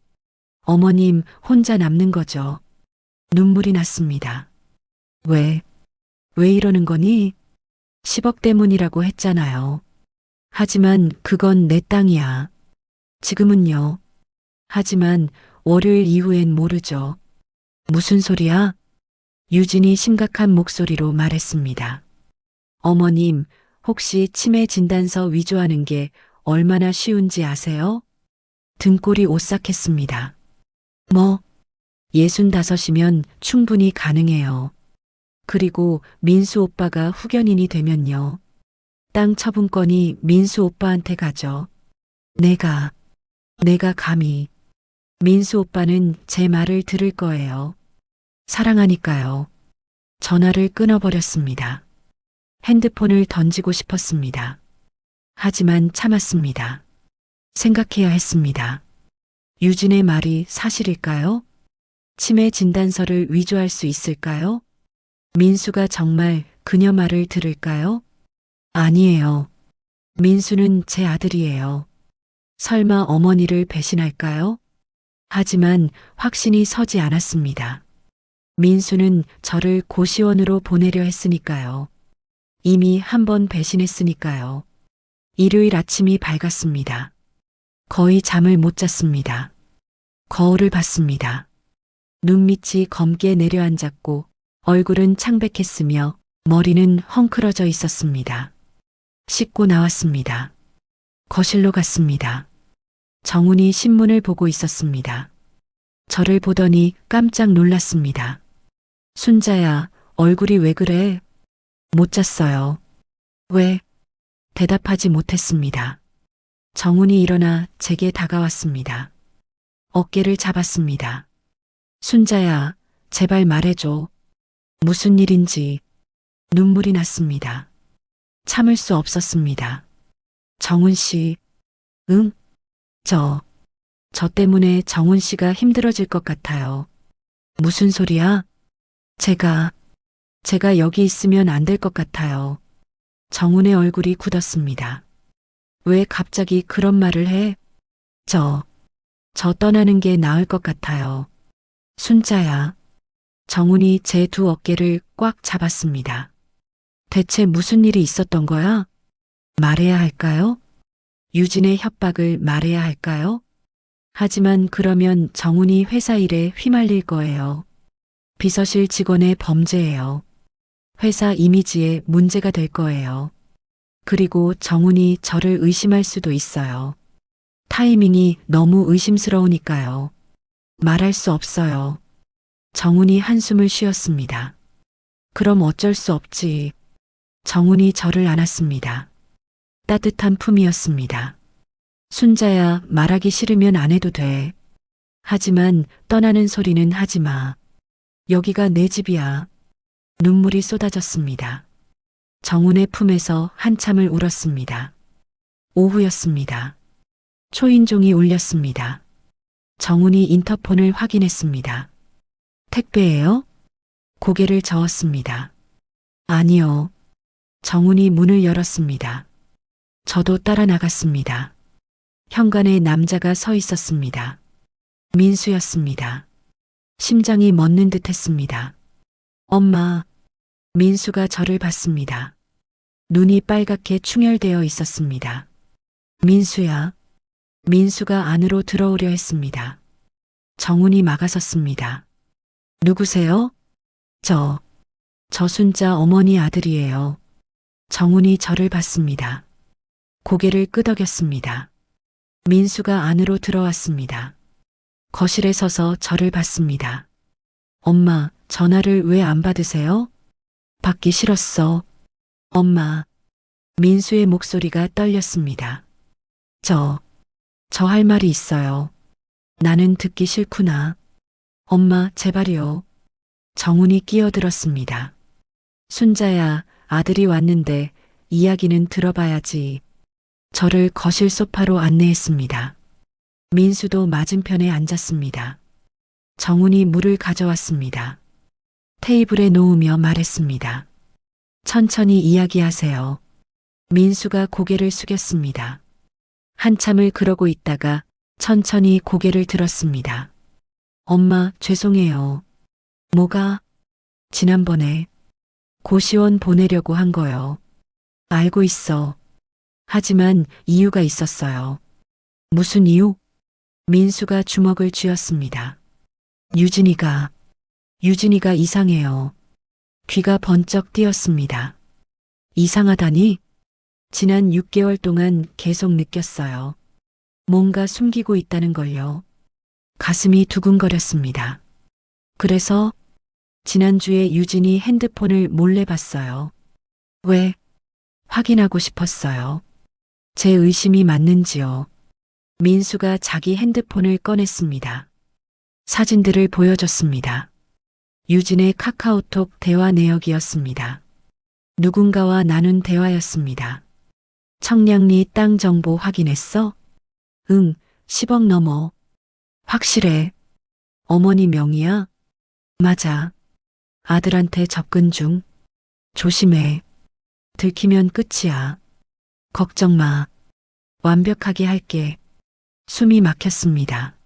어머님 혼자 남는 거죠. 눈물이 났습니다. 왜 이러는 거니? 10억 때문이라고 했잖아요. 하지만 그건 내 땅이야. 지금은요. 하지만 월요일 이후엔 모르죠. 무슨 소리야? 유진이 심각한 목소리로 말했습니다. 어머님, 혹시 치매 진단서 위조하는 게 얼마나 쉬운지 아세요? 등골이 오싹했습니다. 뭐, 65이면 충분히 가능해요. 그리고 민수 오빠가 후견인이 되면요. 땅 처분권이 민수 오빠한테 가죠. 내가 감히. 민수 오빠는 제 말을 들을 거예요. 사랑하니까요. 전화를 끊어버렸습니다. 핸드폰을 던지고 싶었습니다. 하지만 참았습니다. 생각해야 했습니다. 유진의 말이 사실일까요? 치매 진단서를 위조할 수 있을까요? 민수가 정말 그녀 말을 들을까요? 아니에요. 민수는 제 아들이에요. 설마 어머니를 배신할까요? 하지만 확신이 서지 않았습니다. 민수는 저를 고시원으로 보내려 했으니까요. 이미 한 번 배신했으니까요. 일요일 아침이 밝았습니다. 거의 잠을 못 잤습니다. 거울을 봤습니다. 눈밑이 검게 내려앉았고 얼굴은 창백했으며 머리는 헝클어져 있었습니다. 씻고 나왔습니다. 거실로 갔습니다. 정훈이 신문을 보고 있었습니다. 저를 보더니 깜짝 놀랐습니다. 순자야, 얼굴이 왜 그래? 못 잤어요. 왜? 대답하지 못했습니다. 정훈이 일어나 제게 다가왔습니다. 어깨를 잡았습니다. 순자야, 제발 말해줘. 무슨 일인지. 눈물이 났습니다. 참을 수 없었습니다. 정훈 씨, 응? 저 때문에 정훈 씨가 힘들어질 것 같아요. 무슨 소리야? 제가 여기 있으면 안 될 것 같아요. 정훈의 얼굴이 굳었습니다. 왜 갑자기 그런 말을 해? 저 떠나는 게 나을 것 같아요. 순자야, 정훈이 제 두 어깨를 꽉 잡았습니다. 대체 무슨 일이 있었던 거야? 말해야 할까요? 유진의 협박을 말해야 할까요? 하지만 그러면 정훈이 회사 일에 휘말릴 거예요. 비서실 직원의 범죄예요. 회사 이미지에 문제가 될 거예요. 그리고 정훈이 저를 의심할 수도 있어요. 타이밍이 너무 의심스러우니까요. 말할 수 없어요. 정훈이 한숨을 쉬었습니다. 그럼 어쩔 수 없지. 정훈이 저를 안았습니다. 따뜻한 품이었습니다. 순자야, 말하기 싫으면 안 해도 돼. 하지만 떠나는 소리는 하지 마. 여기가 내 집이야. 눈물이 쏟아졌습니다. 정훈의 품에서 한참을 울었습니다. 오후였습니다. 초인종이 울렸습니다. 정훈이 인터폰을 확인했습니다. 택배예요? 고개를 저었습니다. 아니요. 정훈이 문을 열었습니다. 저도 따라 나갔습니다. 현관에 남자가 서 있었습니다. 민수였습니다. 심장이 멎는 듯 했습니다. 엄마. 민수가 저를 봤습니다. 눈이 빨갛게 충혈되어 있었습니다. 민수야. 민수가 안으로 들어오려 했습니다. 정훈이 막아섰습니다. 누구세요? 저 순자 어머니 아들이에요. 정훈이 저를 봤습니다. 고개를 끄덕였습니다. 민수가 안으로 들어왔습니다. 거실에 서서 저를 봤습니다. 엄마, 전화를 왜 안 받으세요? 받기 싫었어. 엄마. 민수의 목소리가 떨렸습니다. 저 할 말이 있어요. 나는 듣기 싫구나. 엄마, 제발요. 정훈이 끼어들었습니다. 순자야, 아들이 왔는데 이야기는 들어봐야지. 저를 거실 소파로 안내했습니다. 민수도 맞은편에 앉았습니다. 정훈이 물을 가져왔습니다. 테이블에 놓으며 말했습니다. 천천히 이야기하세요. 민수가 고개를 숙였습니다. 한참을 그러고 있다가 천천히 고개를 들었습니다. 엄마, 죄송해요. 뭐가? 지난번에 고시원 보내려고 한 거요. 알고 있어. 하지만 이유가 있었어요. 무슨 이유? 민수가 주먹을 쥐었습니다. 유진이가 이상해요. 귀가 번쩍 뜨였습니다. 이상하다니? 지난 6개월 동안 계속 느꼈어요. 뭔가 숨기고 있다는 걸요. 가슴이 두근거렸습니다. 그래서 지난주에 유진이 핸드폰을 몰래 봤어요. 왜? 확인하고 싶었어요. 제 의심이 맞는지요. 민수가 자기 핸드폰을 꺼냈습니다. 사진들을 보여줬습니다. 유진의 카카오톡 대화 내역이었습니다. 누군가와 나눈 대화였습니다. 청량리 땅 정보 확인했어? 응, 10억 넘어. 확실해. 어머니 명의야? 맞아. 아들한테 접근 중. 조심해. 들키면 끝이야. 걱정 마. 완벽하게 할게. 숨이 막혔습니다.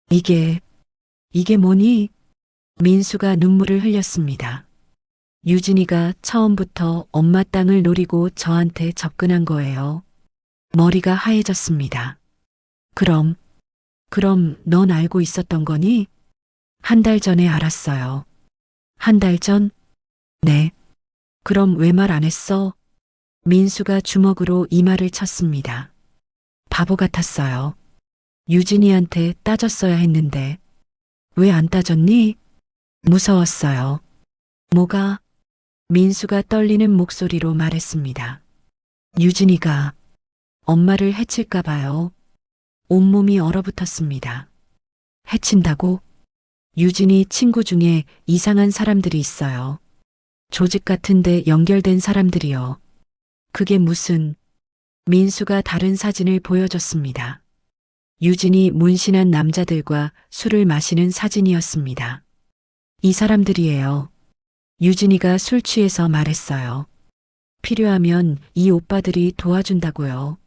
이게 뭐니? 민수가 눈물을 흘렸습니다. 유진이가 처음부터 엄마 땅을 노리고 저한테 접근한 거예요. 머리가 하얘졌습니다. 그럼 넌 알고 있었던 거니? 한 달 전에 알았어요. 한 달 전? 네. 그럼 왜 말 안 했어? 민수가 주먹으로 이마를 쳤습니다. 바보 같았어요. 유진이한테 따졌어야 했는데. 왜 안 따졌니? 무서웠어요. 뭐가? 민수가 떨리는 목소리로 말했습니다. 유진이가 엄마를 해칠까 봐요. 온몸이 얼어붙었습니다. 해친다고? 유진이 친구 중에 이상한 사람들이 있어요. 조직 같은데 연결된 사람들이요. 그게 무슨? 민수가 다른 사진을 보여줬습니다. 유진이 문신한 남자들과 술을 마시는 사진이었습니다. 이 사람들이에요. 유진이가 술 취해서 말했어요. 필요하면 이 오빠들이 도와준다고요.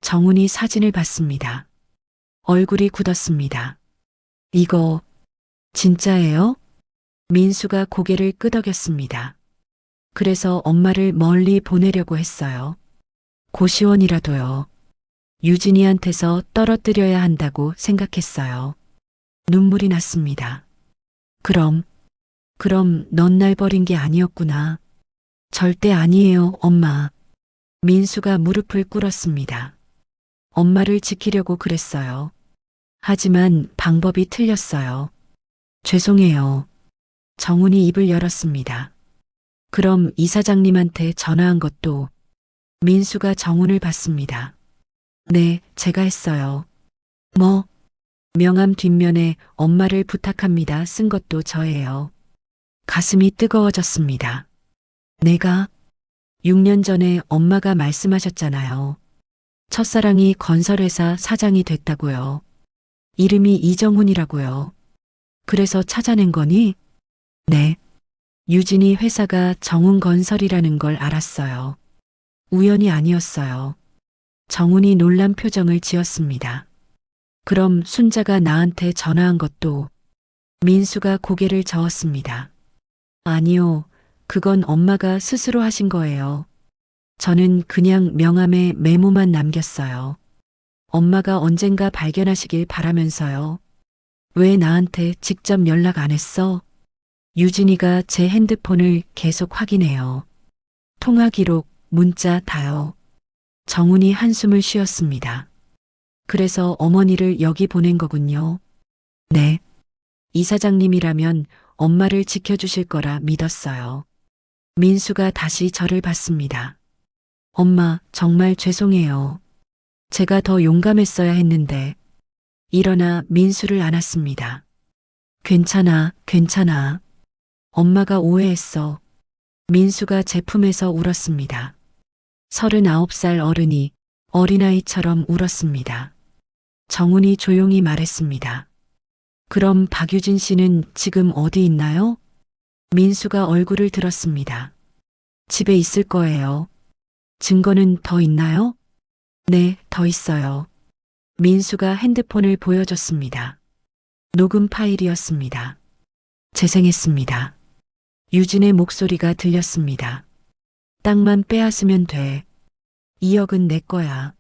정훈이 사진을 봤습니다. 얼굴이 굳었습니다. 이거 진짜예요? 민수가 고개를 끄덕였습니다. 그래서 엄마를 멀리 보내려고 했어요. 고시원이라도요. 유진이한테서 떨어뜨려야 한다고 생각했어요. 눈물이 났습니다. 그럼 넌 날 버린 게 아니었구나. 절대 아니에요, 엄마. 민수가 무릎을 꿇었습니다. 엄마를 지키려고 그랬어요. 하지만 방법이 틀렸어요. 죄송해요. 정훈이 입을 열었습니다. 그럼 이사장님한테 전화한 것도 민수가 정훈을 봤습니다. 네, 제가 했어요. 뭐? 명함 뒷면에 엄마를 부탁합니다 쓴 것도 저예요. 가슴이 뜨거워졌습니다. 내가 6년 전에 엄마가 말씀하셨잖아요. 첫사랑이 건설회사 사장이 됐다고요. 이름이 이정훈이라고요. 그래서 찾아낸 거니? 네. 유진이 회사가 정훈건설이라는 걸 알았어요. 우연이 아니었어요. 정훈이 놀란 표정을 지었습니다. 그럼 순자가 나한테 전화한 것도 민수가 고개를 저었습니다. 아니요. 그건 엄마가 스스로 하신 거예요. 저는 그냥 명함에 메모만 남겼어요. 엄마가 언젠가 발견하시길 바라면서요. 왜 나한테 직접 연락 안 했어? 유진이가 제 핸드폰을 계속 확인해요. 통화 기록, 문자 다요. 정훈이 한숨을 쉬었습니다. 그래서 어머니를 여기 보낸 거군요. 네. 이사장님이라면 엄마를 지켜주실 거라 믿었어요. 민수가 다시 저를 봤습니다. 엄마, 정말 죄송해요. 제가 더 용감했어야 했는데. 일어나 민수를 안았습니다. 괜찮아, 괜찮아. 엄마가 오해했어. 민수가 제 품에서 울었습니다. 39살 어른이 어린아이처럼 울었습니다. 정훈이 조용히 말했습니다. 그럼 박유진 씨는 지금 어디 있나요? 민수가 얼굴을 들었습니다. 집에 있을 거예요. 증거는 더 있나요? 네, 더 있어요. 민수가 핸드폰을 보여줬습니다. 녹음 파일이었습니다. 재생했습니다. 유진의 목소리가 들렸습니다. 땅만 빼앗으면 돼. 2억은 내 거야.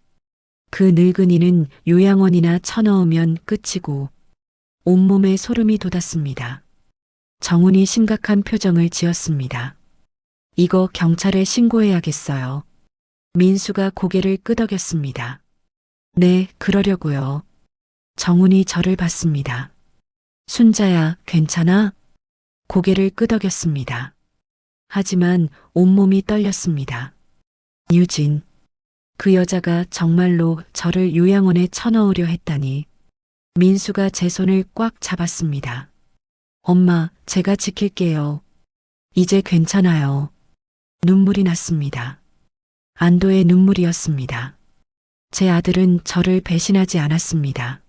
그 늙은이는 요양원이나 쳐넣으면 끝이고 온몸에 소름이 돋았습니다. 정훈이 심각한 표정을 지었습니다. 이거 경찰에 신고해야겠어요. 민수가 고개를 끄덕였습니다. 네, 그러려고요. 정훈이 저를 봤습니다. 순자야, 괜찮아? 고개를 끄덕였습니다. 하지만 온몸이 떨렸습니다. 유진. 그 여자가 정말로 저를 요양원에 쳐넣으려 했다니. 민수가 제 손을 꽉 잡았습니다. 엄마, 제가 지킬게요. 이제 괜찮아요. 눈물이 났습니다. 안도의 눈물이었습니다. 제 아들은 저를 배신하지 않았습니다.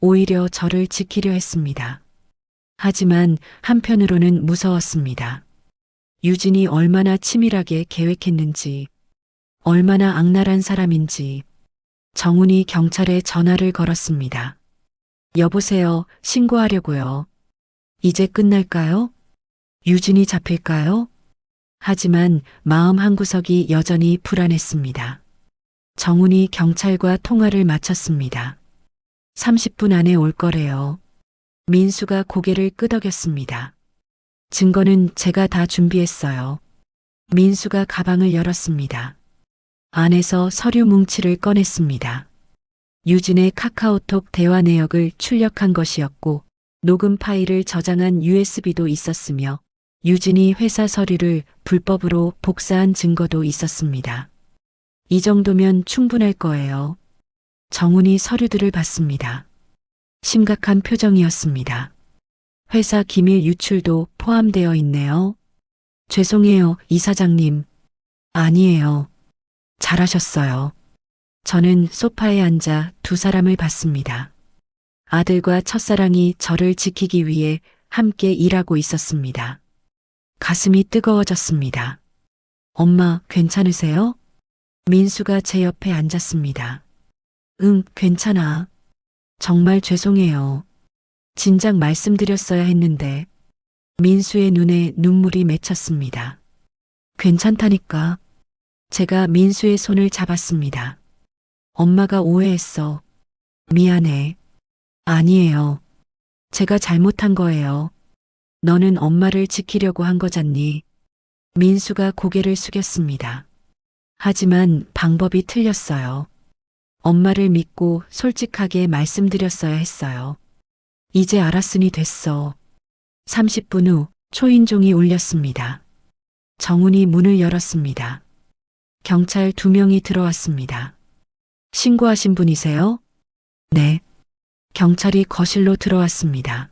오히려 저를 지키려 했습니다. 하지만 한편으로는 무서웠습니다. 유진이 얼마나 치밀하게 계획했는지, 얼마나 악랄한 사람인지. 정훈이 경찰에 전화를 걸었습니다. 여보세요, 신고하려고요. 이제 끝날까요? 유진이 잡힐까요? 하지만 마음 한구석이 여전히 불안했습니다. 정훈이 경찰과 통화를 마쳤습니다. 30분 안에 올 거래요. 민수가 고개를 끄덕였습니다. 증거는 제가 다 준비했어요. 민수가 가방을 열었습니다. 안에서 서류 뭉치를 꺼냈습니다. 유진의 카카오톡 대화 내역을 출력한 것이었고 녹음 파일을 저장한 USB도 있었으며 유진이 회사 서류를 불법으로 복사한 증거도 있었습니다. 이 정도면 충분할 거예요. 정훈이 서류들을 봤습니다. 심각한 표정이었습니다. 회사 기밀 유출도 포함되어 있네요. 죄송해요, 이사장님. 아니에요. 잘하셨어요. 저는 소파에 앉아 두 사람을 봤습니다. 아들과 첫사랑이 저를 지키기 위해 함께 일하고 있었습니다. 가슴이 뜨거워졌습니다. 엄마, 괜찮으세요? 민수가 제 옆에 앉았습니다. 응, 괜찮아. 정말 죄송해요. 진작 말씀드렸어야 했는데. 민수의 눈에 눈물이 맺혔습니다. 괜찮다니까. 제가 민수의 손을 잡았습니다. 엄마가 오해했어. 미안해. 아니에요. 제가 잘못한 거예요. 너는 엄마를 지키려고 한 거잖니. 민수가 고개를 숙였습니다. 하지만 방법이 틀렸어요. 엄마를 믿고 솔직하게 말씀드렸어야 했어요. 이제 알았으니 됐어. 30분 후 초인종이 울렸습니다. 정훈이 문을 열었습니다. 경찰 2명이 들어왔습니다. 신고하신 분이세요? 네. 경찰이 거실로 들어왔습니다.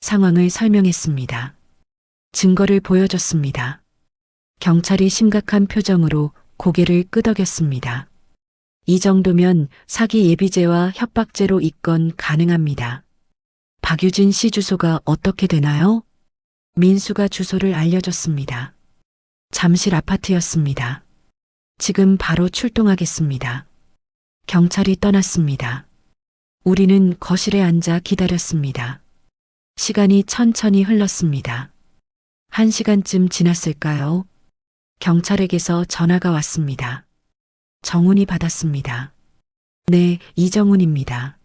상황을 설명했습니다. 증거를 보여줬습니다. 경찰이 심각한 표정으로 고개를 끄덕였습니다. 이 정도면 사기 예비죄와 협박죄로 입건 가능합니다. 박유진 씨 주소가 어떻게 되나요? 민수가 주소를 알려줬습니다. 잠실 아파트였습니다. 지금 바로 출동하겠습니다. 경찰이 떠났습니다. 우리는 거실에 앉아 기다렸습니다. 시간이 천천히 흘렀습니다. 1시간쯤 지났을까요? 경찰에게서 전화가 왔습니다. 정훈이 받았습니다. 네, 이정훈입니다.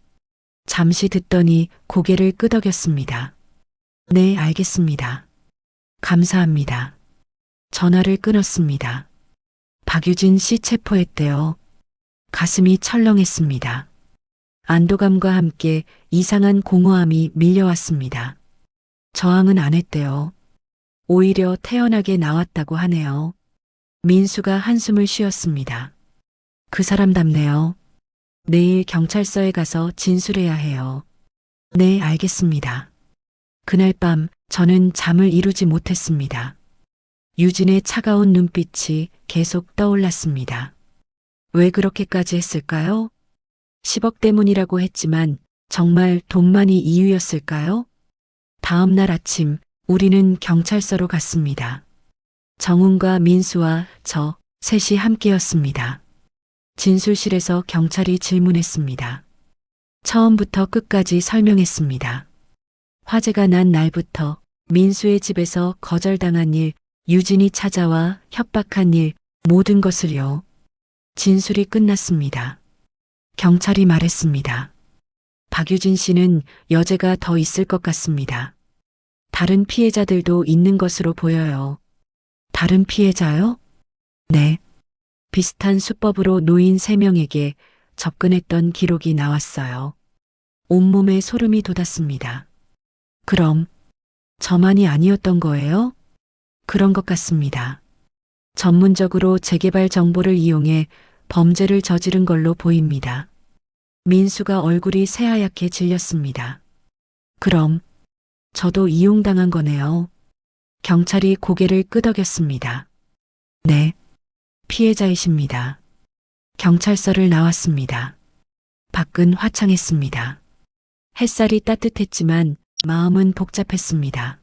잠시 듣더니 고개를 끄덕였습니다. 네, 알겠습니다. 감사합니다. 전화를 끊었습니다. 박유진 씨 체포했대요. 가슴이 철렁했습니다. 안도감과 함께 이상한 공허함이 밀려왔습니다. 저항은 안 했대요. 오히려 태연하게 나왔다고 하네요. 민수가 한숨을 쉬었습니다. 그 사람답네요. 내일 경찰서에 가서 진술해야 해요. 네, 알겠습니다. 그날 밤 저는 잠을 이루지 못했습니다. 유진의 차가운 눈빛이 계속 떠올랐습니다. 왜 그렇게까지 했을까요? 10억 때문이라고 했지만 정말 돈만이 이유였을까요? 다음 날 아침 우리는 경찰서로 갔습니다. 정훈과 민수와 저 셋이 함께였습니다. 진술실에서 경찰이 질문했습니다. 처음부터 끝까지 설명했습니다. 화재가 난 날부터 민수의 집에서 거절당한 일, 유진이 찾아와 협박한 일, 모든 것을요. 진술이 끝났습니다. 경찰이 말했습니다. 박유진 씨는 여죄가 더 있을 것 같습니다. 다른 피해자들도 있는 것으로 보여요. 다른 피해자요? 네. 비슷한 수법으로 노인 3명에게 접근했던 기록이 나왔어요. 온몸에 소름이 돋았습니다. 그럼 저만이 아니었던 거예요? 그런 것 같습니다. 전문적으로 재개발 정보를 이용해 범죄를 저지른 걸로 보입니다. 민수가 얼굴이 새하얗게 질렸습니다. 그럼 저도 이용당한 거네요. 경찰이 고개를 끄덕였습니다. 네, 피해자이십니다. 경찰서를 나왔습니다. 밖은 화창했습니다. 햇살이 따뜻했지만 마음은 복잡했습니다.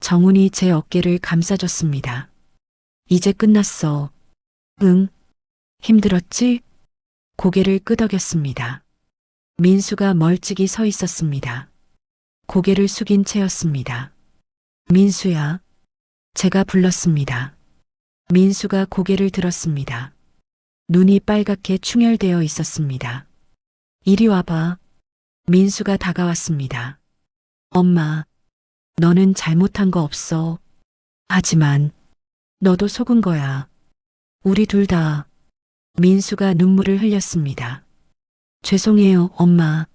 정훈이 제 어깨를 감싸줬습니다. 이제 끝났어. 응. 힘들었지? 고개를 끄덕였습니다. 민수가 멀찍이 서 있었습니다. 고개를 숙인 채였습니다. 민수야. 제가 불렀습니다. 민수가 고개를 들었습니다. 눈이 빨갛게 충혈되어 있었습니다. 이리 와봐. 민수가 다가왔습니다. 엄마, 너는 잘못한 거 없어. 하지만 너도 속은 거야. 우리 둘 다. 민수가 눈물을 흘렸습니다. 죄송해요, 엄마.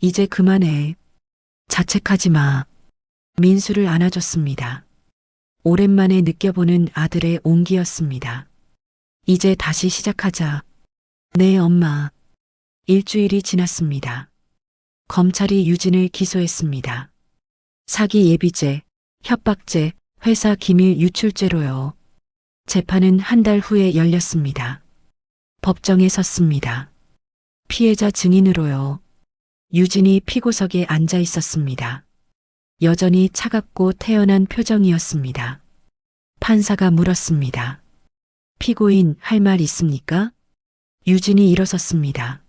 이제 그만해. 자책하지 마. 민수를 안아줬습니다. 오랜만에 느껴보는 아들의 온기였습니다. 이제 다시 시작하자. 네, 엄마. 일주일이 지났습니다. 검찰이 유진을 기소했습니다. 사기 예비죄, 협박죄, 회사 기밀 유출죄로요. 재판은 한 달 후에 열렸습니다. 법정에 섰습니다. 피해자 증인으로요. 유진이 피고석에 앉아 있었습니다. 여전히 차갑고 태연한 표정이었습니다. 판사가 물었습니다. 피고인 할 말 있습니까? 유진이 일어섰습니다.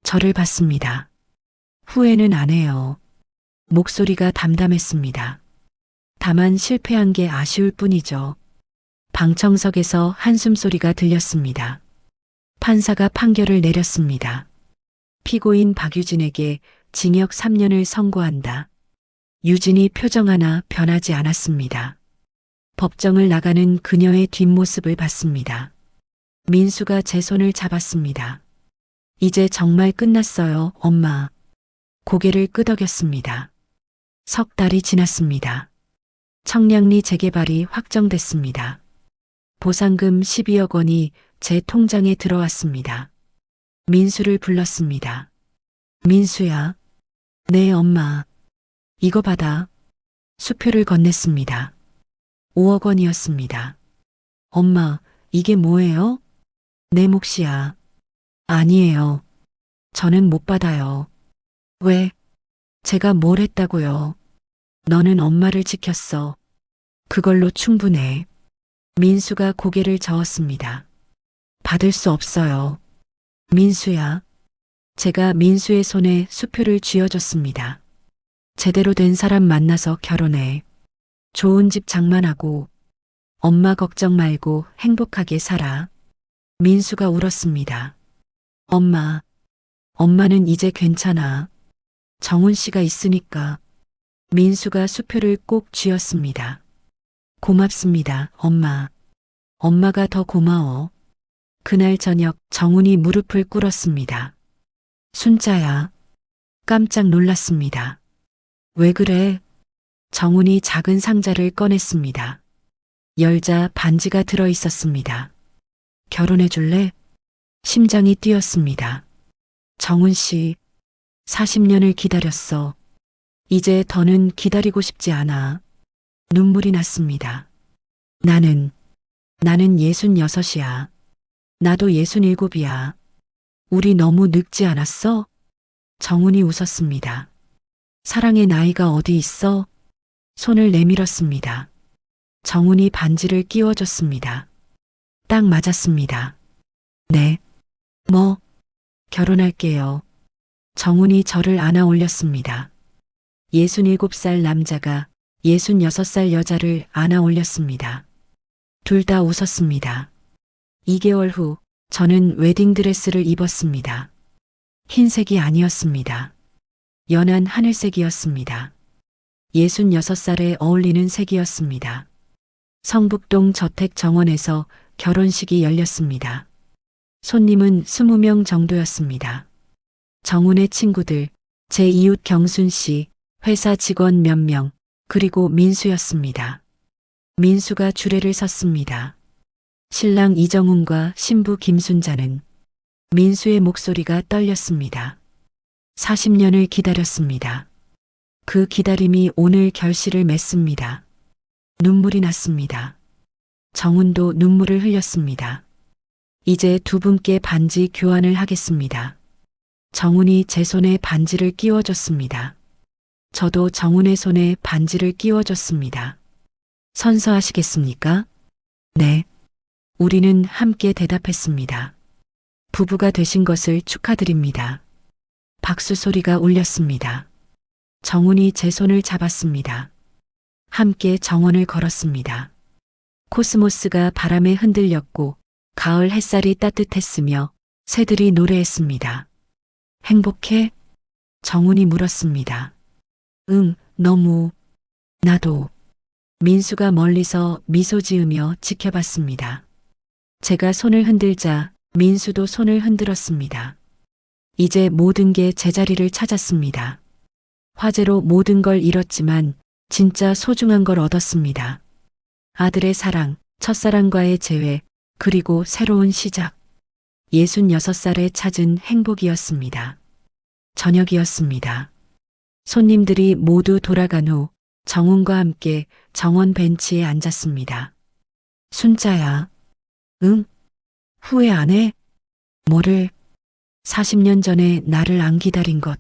저를 봤습니다. 후회는 안 해요. 목소리가 담담했습니다. 다만 실패한 게 아쉬울 뿐이죠. 방청석에서 한숨소리가 들렸습니다. 판사가 판결을 내렸습니다. 피고인 박유진에게 징역 3년을 선고한다. 유진이 표정 하나 변하지 않았습니다. 법정을 나가는 그녀의 뒷모습을 봤습니다. 민수가 제 손을 잡았습니다. 이제 정말 끝났어요, 엄마. 고개를 끄덕였습니다. 석 달이 지났습니다. 청량리 재개발이 확정됐습니다. 보상금 12억 원이 제 통장에 들어왔습니다. 민수를 불렀습니다. 민수야. 네, 엄마. 이거 받아. 수표를 건넸습니다. 5억 원이었습니다. 엄마, 이게 뭐예요? 내 몫이야. 아니에요. 저는 못 받아요. 왜? 제가 뭘 했다고요? 너는 엄마를 지켰어. 그걸로 충분해. 민수가 고개를 저었습니다. 받을 수 없어요. 민수야. 제가 민수의 손에 수표를 쥐어줬습니다. 제대로 된 사람 만나서 결혼해. 좋은 집 장만하고 엄마 걱정 말고 행복하게 살아. 민수가 울었습니다. 엄마, 엄마는 이제 괜찮아. 정훈 씨가 있으니까. 민수가 수표를 꼭 쥐었습니다. 고맙습니다, 엄마. 엄마가 더 고마워. 그날 저녁 정훈이 무릎을 꿇었습니다. 순자야. 깜짝 놀랐습니다. 왜 그래? 정훈이 작은 상자를 꺼냈습니다. 열자 반지가 들어 있었습니다. 결혼해 줄래? 심장이 뛰었습니다. 정훈 씨, 40년을 기다렸어. 이제 더는 기다리고 싶지 않아. 눈물이 났습니다. 나는 66이야. 나도 67이야. 우리 너무 늙지 않았어? 정훈이 웃었습니다. 사랑의 나이가 어디 있어? 손을 내밀었습니다. 정훈이 반지를 끼워줬습니다. 딱 맞았습니다. 네. 뭐? 결혼할게요. 정훈이 저를 안아 올렸습니다. 67살 남자가 66살 여자를 안아 올렸습니다. 둘 다 웃었습니다. 2개월 후 저는 웨딩드레스를 입었습니다. 흰색이 아니었습니다. 연한 하늘색이었습니다. 66살에 어울리는 색이었습니다. 성북동 저택 정원에서 결혼식이 열렸습니다. 손님은 20명 정도였습니다. 정훈의 친구들, 제 이웃 경순 씨, 회사 직원 몇 명, 그리고 민수였습니다. 민수가 주례를 섰습니다. 신랑 이정훈과 신부 김순자는 민수의 목소리가 떨렸습니다. 40년을 기다렸습니다. 그 기다림이 오늘 결실을 맺습니다. 눈물이 났습니다. 정훈도 눈물을 흘렸습니다. 이제 두 분께 반지 교환을 하겠습니다. 정훈이 제 손에 반지를 끼워줬습니다. 저도 정훈의 손에 반지를 끼워줬습니다. 선서하시겠습니까? 네. 우리는 함께 대답했습니다. 부부가 되신 것을 축하드립니다. 박수 소리가 울렸습니다. 정훈이 제 손을 잡았습니다. 함께 정원을 걸었습니다. 코스모스가 바람에 흔들렸고 가을 햇살이 따뜻했으며 새들이 노래했습니다. 행복해? 정훈이 물었습니다. 응, 너무. 나도. 민수가 멀리서 미소 지으며 지켜봤습니다. 제가 손을 흔들자 민수도 손을 흔들었습니다. 이제 모든 게 제자리를 찾았습니다. 화재로 모든 걸 잃었지만 진짜 소중한 걸 얻었습니다. 아들의 사랑, 첫사랑과의 재회, 그리고 새로운 시작. 66살에 찾은 행복이었습니다. 저녁이었습니다. 손님들이 모두 돌아간 후 정훈과 함께 정원 벤치에 앉았습니다. 순자야. 응? 후회 안 해? 뭐를? 40년 전에 나를 안 기다린 것.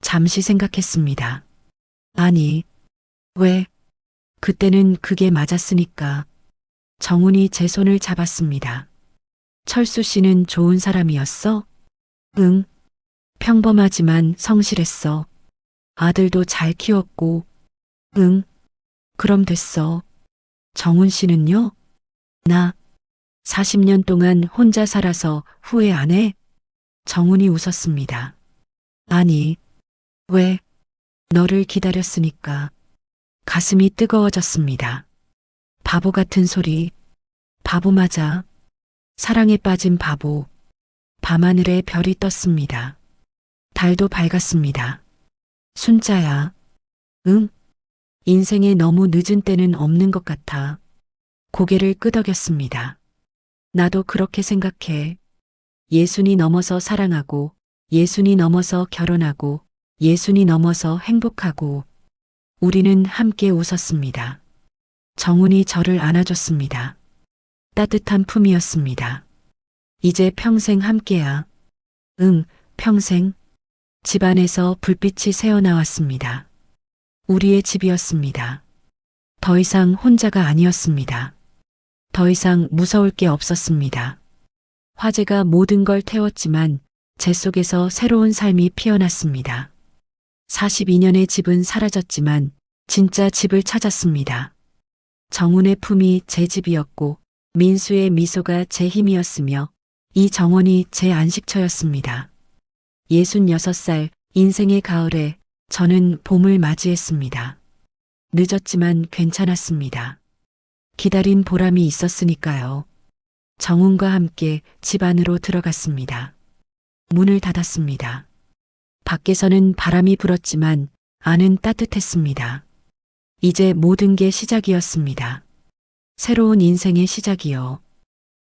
잠시 생각했습니다. 아니, 왜? 그때는 그게 맞았으니까. 정훈이 제 손을 잡았습니다. 철수 씨는 좋은 사람이었어? 응. 평범하지만 성실했어. 아들도 잘 키웠고. 응. 그럼 됐어. 정훈 씨는요? 나 40년 동안 혼자 살아서 후회 안 해? 정훈이 웃었습니다. 아니, 왜? 너를 기다렸으니까. 가슴이 뜨거워졌습니다. 바보 같은 소리. 바보 맞아. 사랑에 빠진 바보. 밤하늘에 별이 떴습니다. 달도 밝았습니다. 순자야. 응? 인생에 너무 늦은 때는 없는 것 같아. 고개를 끄덕였습니다. 나도 그렇게 생각해. 예순이 넘어서 사랑하고, 예순이 넘어서 결혼하고, 예순이 넘어서 행복하고, 우리는 함께 웃었습니다. 정훈이 저를 안아줬습니다. 따뜻한 품이었습니다. 이제 평생 함께야. 응, 평생. 집안에서 불빛이 새어나왔습니다. 우리의 집이었습니다. 더 이상 혼자가 아니었습니다. 더 이상 무서울 게 없었습니다. 화재가 모든 걸 태웠지만 제 속에서 새로운 삶이 피어났습니다. 42년의 집은 사라졌지만 진짜 집을 찾았습니다. 정훈의 품이 제 집이었고 민수의 미소가 제 힘이었으며 이 정원이 제 안식처였습니다. 66살 인생의 가을에 저는 봄을 맞이했습니다. 늦었지만 괜찮았습니다. 기다린 보람이 있었으니까요. 정훈과 함께 집 안으로 들어갔습니다. 문을 닫았습니다. 밖에서는 바람이 불었지만 안은 따뜻했습니다. 이제 모든 게 시작이었습니다. 새로운 인생의 시작이요.